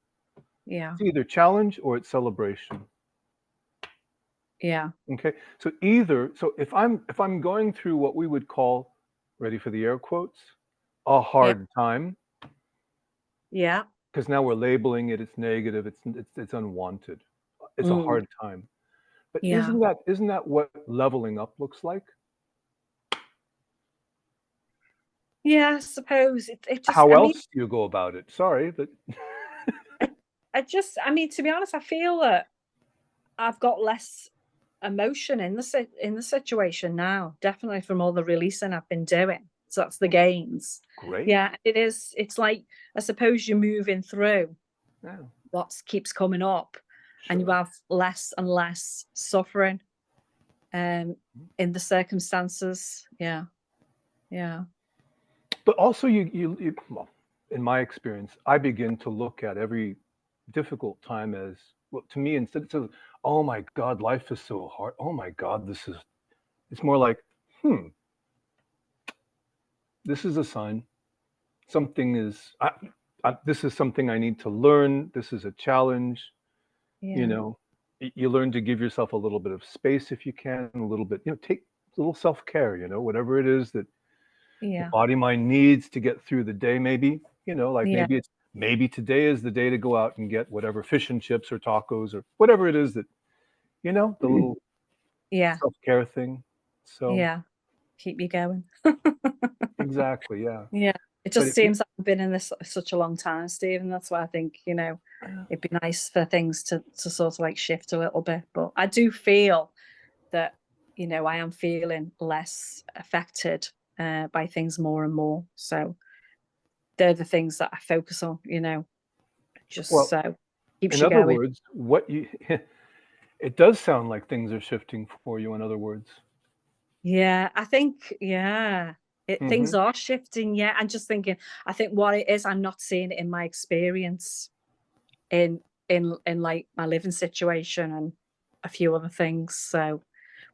Yeah. It's either challenge or it's celebration. Yeah. Okay. So if I'm going through what we would call, ready for the air quotes, a hard time, Yeah. because now we're labeling it, it's negative, it's unwanted. It's a hard time. But Yeah. isn't that what leveling up looks like? Yeah, I suppose it just. How else do you go about it? Sorry, but I mean, to be honest, I feel that I've got less emotion in the situation now. Definitely from all the releasing I've been doing. So that's the gains. great. Yeah, it is. It's like I suppose you're moving through Yeah. what keeps coming up, and you Sure. have less and less suffering, in the circumstances. Yeah, yeah. But also you well, in my experience, I begin to look at every difficult time as, well, to me, instead of, oh my God, life is so hard. Oh my God, it's more like, this is a sign. Something is, this is something I need to learn. This is a challenge. Yeah. You know, you learn to give yourself a little bit of space if you can, a little bit, take a little self-care, whatever it is that the Yeah. body mind needs to get through the day. Maybe, like Yeah. maybe today is the day to go out and get whatever fish and chips or tacos or whatever it is that, the little Yeah. self-care thing. So Yeah. Keep you going. exactly, yeah. Yeah. It But just seems like I've been in this such a long time, Steve, and that's why I think, it'd be nice for things to sort of like shift a little bit. But I do feel that, I am feeling less affected by things more and more. So they're the things that I focus on, just Well, so keeps in you other going. words, it does sound like things are shifting for you, in other words. Yeah, I think, things are shifting. Yeah, I'm just thinking, I think what it is, I'm not seeing it in my experience in like my living situation and a few other things. So,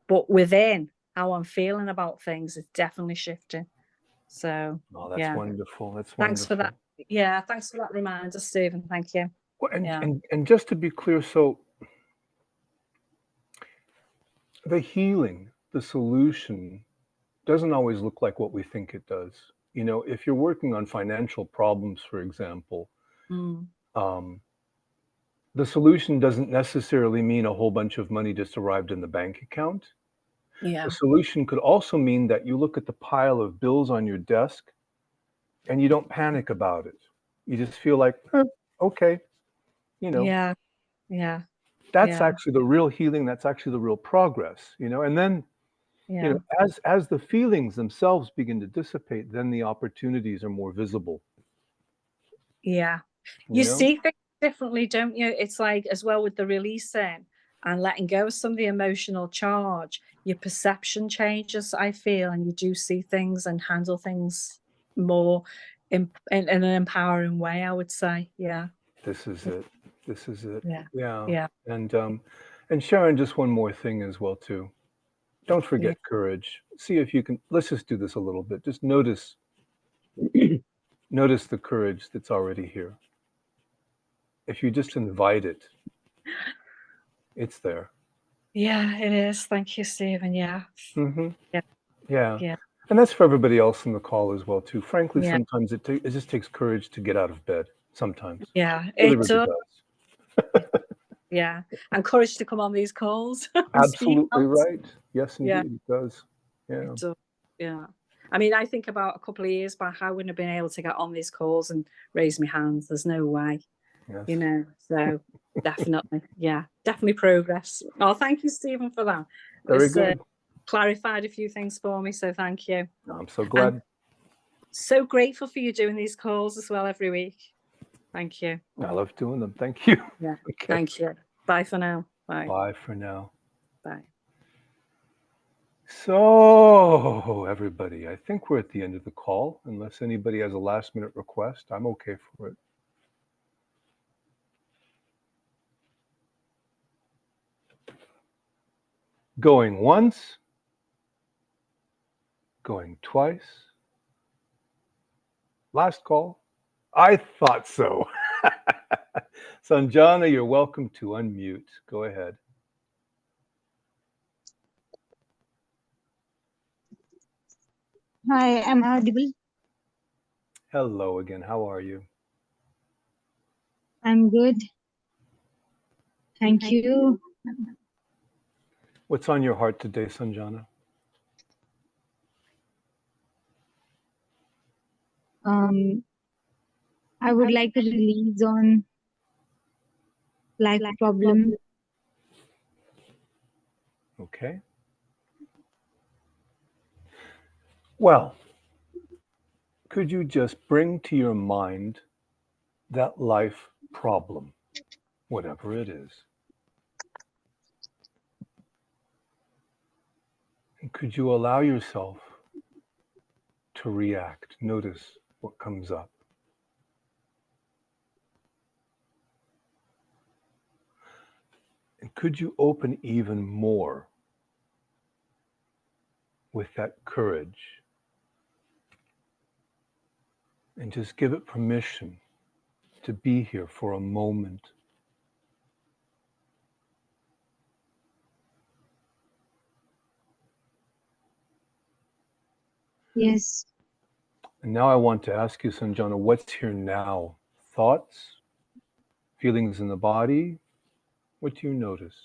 but within how I'm feeling about things is definitely shifting. So Oh, that's yeah, wonderful. That's thanks for wonderful. that. Yeah, thanks for that reminder, Stephen. Thank you. Well, Yeah. and just to be clear, so the healing, the solution doesn't always look like what we think it does. You know, if you're working on financial problems, for example, Mm. the solution doesn't necessarily mean a whole bunch of money just arrived in the bank account. Yeah. The solution could also mean that you look at the pile of bills on your desk and you don't panic about it. You just feel like, okay, you know, Yeah. Yeah. that's Yeah. actually the real healing. That's actually the real progress, you know. And then, you Yeah. know, as the feelings themselves begin to dissipate, then the opportunities are more visible, Yeah. you You know. see things differently, don't you? It's like as well with the releasing and letting go of some of the emotional charge, your perception changes, I feel, and you do see things and handle things more in an empowering way, I would say. Yeah. This is it. This is it. Yeah. Yeah. Yeah. And Sharon, just one more thing as well too. Don't Yeah. forget courage. See if you can. Let's just do this a little bit. Just notice the courage that's already here. If you just invite it, it's there. Yeah, it is. Thank you, Stephen. Yeah. Mm-hmm. Yeah. Yeah. Yeah. And that's for everybody else in the call as well too. Frankly, Yeah. sometimes it just takes courage to get out of bed. Sometimes. Yeah. It really, It really does. does. Yeah. And courage to come on these calls and speak Absolutely out. right. Yes, Yeah. indeed, it does. Yeah. It does. Yeah. I mean, I think about a couple of years back, I wouldn't have been able to get on these calls and raise my hands. There's no way, Yes. you know. So definitely, yeah, definitely progress. Oh, thank you, Stephen, for that. Very It's good. clarified a few things for me. So thank you. I'm so glad. And so grateful for you doing these calls as well every week. Thank you. I love doing them. Thank you. Yeah. Okay. Thank you. Bye for now. Bye. Bye for now. Bye. So, everybody, I think we're at the end of the call. Unless anybody has a last minute request, I'm okay for it. Going once, going twice. Last call. I thought so. Sanjana, you're welcome to unmute. Go ahead. Hi, am I audible? Hello again. How are you? I'm good. Thank you. What's on your heart today, Sanjana? I would like to release on life problem. Okay. Well, could you just bring to your mind that life problem, whatever it is? And could you allow yourself to react? Notice what comes up. And could you open even more with that courage and just give it permission to be here for a moment? Yes. And now I want to ask you, Sanjana, what's here now? Thoughts? Feelings in the body? What do you notice?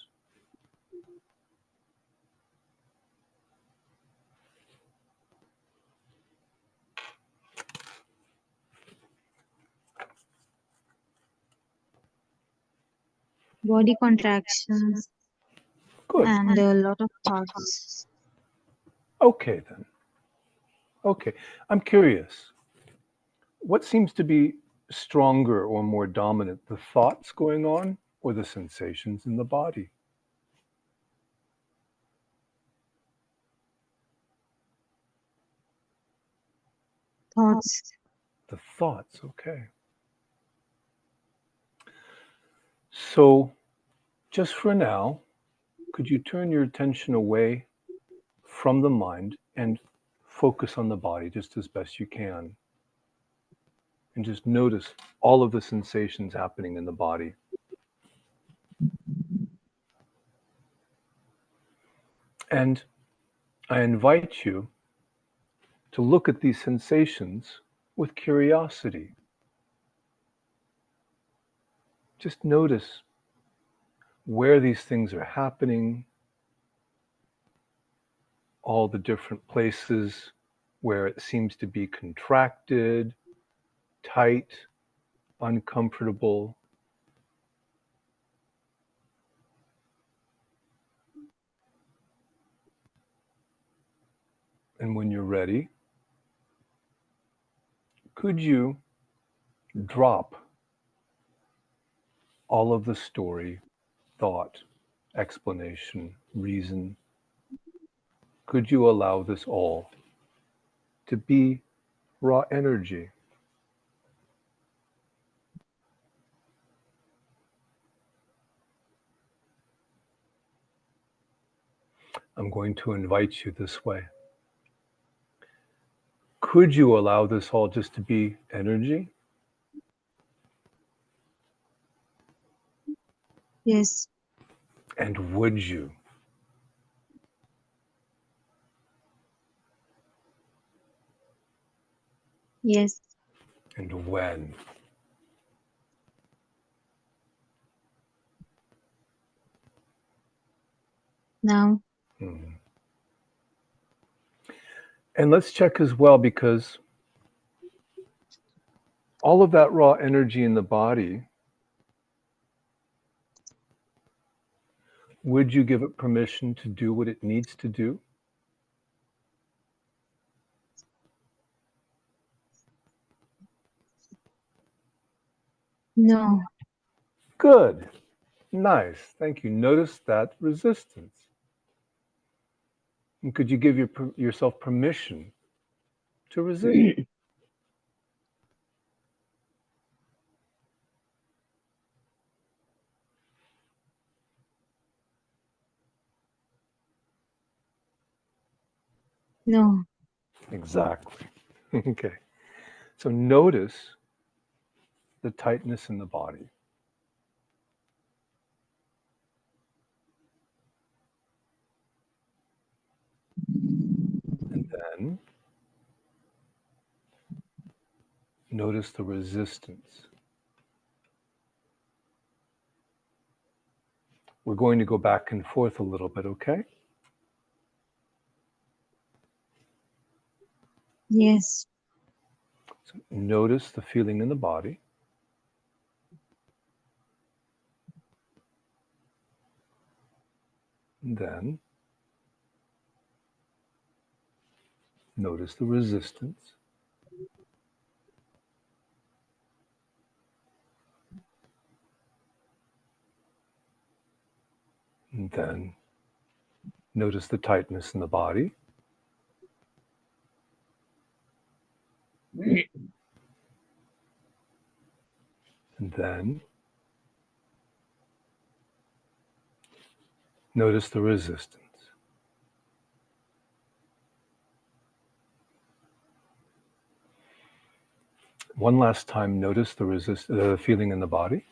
Body contractions Good. and a lot of thoughts. Okay, then. Okay. I'm curious. What seems to be stronger or more dominant, the thoughts going on or the sensations in the body? Thoughts. The thoughts, okay. So, just for now, could you turn your attention away from the mind and focus on the body just as best you can. And just notice all of the sensations happening in the body. And I invite you to look at these sensations with curiosity. Just notice where these things are happening, all the different places where it seems to be contracted, tight, uncomfortable. And when you're ready, could you drop all of the story, thought, explanation, reason? Could you allow this all to be raw energy? I'm going to invite you this way. Could you allow this all just to be energy? Yes. And would you? Yes. And when? Now. Hmm. And let's check as well, because all of that raw energy in the body, would you give it permission to do what it needs to do? No. Good. Nice. Thank you. Notice that resistance. And could you give yourself permission to resist? No. Exactly. Okay. So notice the tightness in the body. And then notice the resistance. We're going to go back and forth a little bit, okay? Yes. So notice the feeling in the body. And then notice the resistance. And then notice the tightness in the body. And then notice the resistance. One last time, notice the feeling in the body.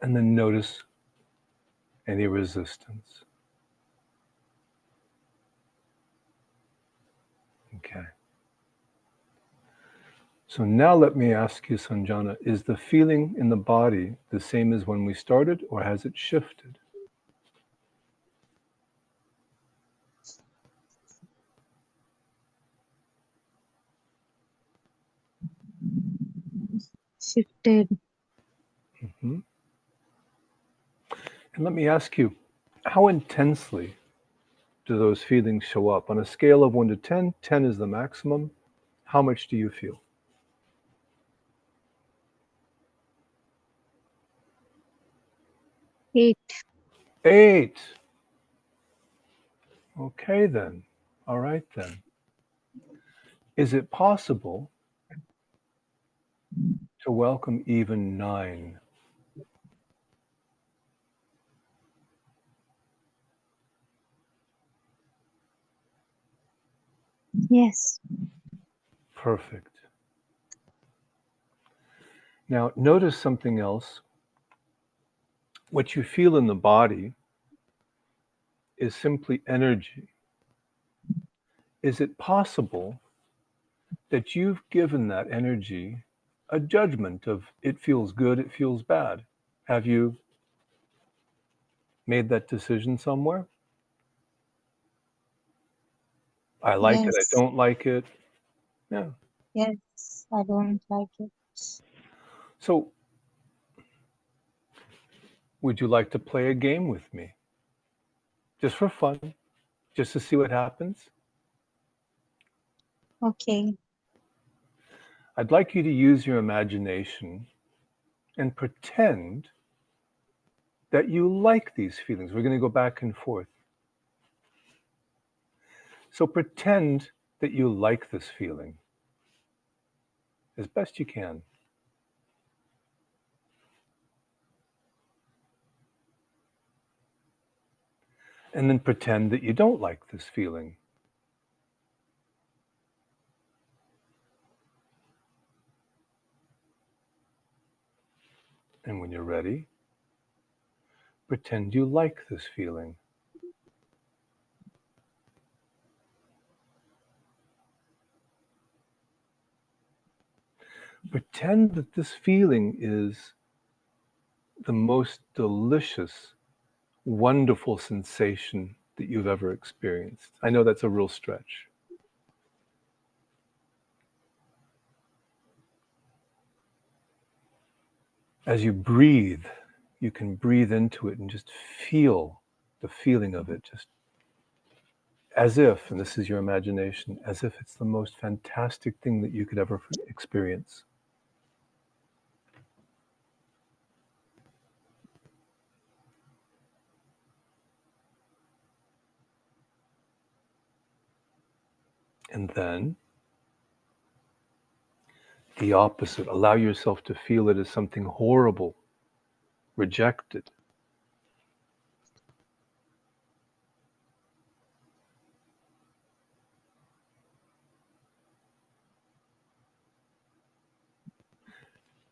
And then notice any resistance. Okay. So now let me ask you, Sanjana, is the feeling in the body the same as when we started, or has it shifted? Shifted. Mm-hmm. And let me ask you, how intensely do those feelings show up? On a scale of 1 to 10, 10 is the maximum. How much do you feel? 8. 8. Okay then. All right then. Is it possible to welcome even 9. Yes. Perfect. Now, notice something else. What you feel in the body is simply energy. Is it possible that you've given that energy a judgment of it feels good, it feels bad? Have you made that decision somewhere? I like it, I Yes. don't like it. Yeah. Yes. I don't like it. So, would you like to play a game with me? Just for fun, just to see what happens? Okay. I'd like you to use your imagination and pretend that you like these feelings. We're going to go back and forth. So pretend that you like this feeling as best you can. And then pretend that you don't like this feeling. And when you're ready, pretend you like this feeling. Pretend that this feeling is the most delicious, wonderful sensation that you've ever experienced. I know that's a real stretch. As you breathe, you can breathe into it and just feel the feeling of it, just as if, and this is your imagination, as if it's the most fantastic thing that you could ever experience. And then the opposite, allow yourself to feel it as something horrible, rejected.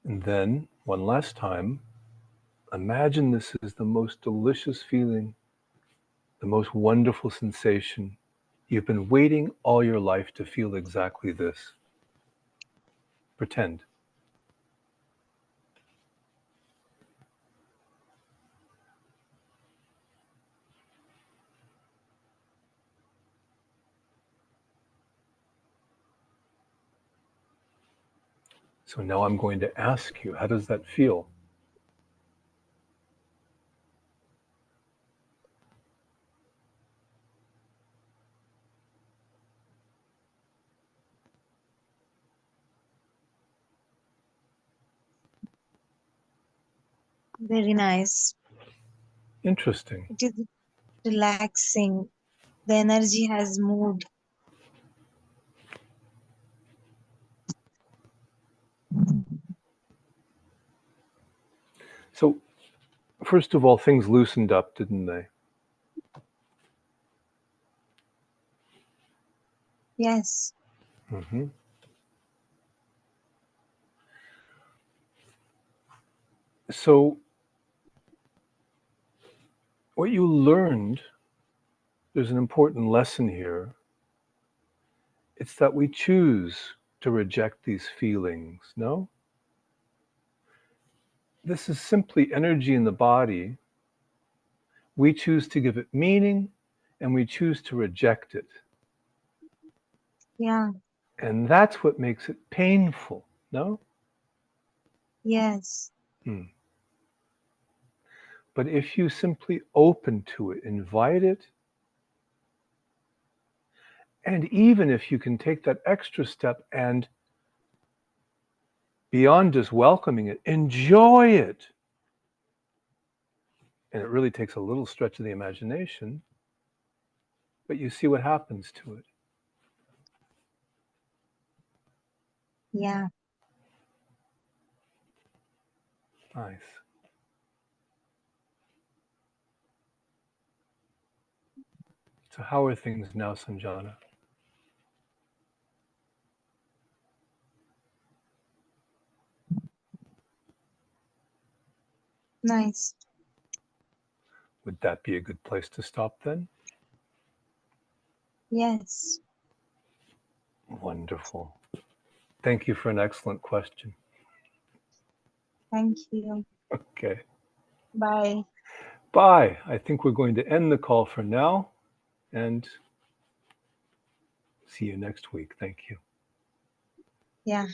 And then, one last time, imagine this is the most delicious feeling, the most wonderful sensation. You've been waiting all your life to feel exactly this. Pretend. So now I'm going to ask you, how does that feel? Very nice. Interesting. It is relaxing. The energy has moved. So, first of all, things loosened up, didn't they? Yes. Mm-hmm. So, what you learned, there's an important lesson here. It's that we choose to reject these feelings, no? This is simply energy in the body. We choose to give it meaning and we choose to reject it. Yeah. And that's what makes it painful, no? Yes. But if you simply open to it, invite it, and even if you can take that extra step and beyond just welcoming it, enjoy it. And it really takes a little stretch of the imagination, but you see what happens to it. Yeah. Nice. So how are things now, Sanjana? Nice. Would that be a good place to stop then? Yes. Wonderful. Thank you for an excellent question. Thank you. Okay. Bye. Bye. I think we're going to end the call for now and see you next week. Thank you. Yeah.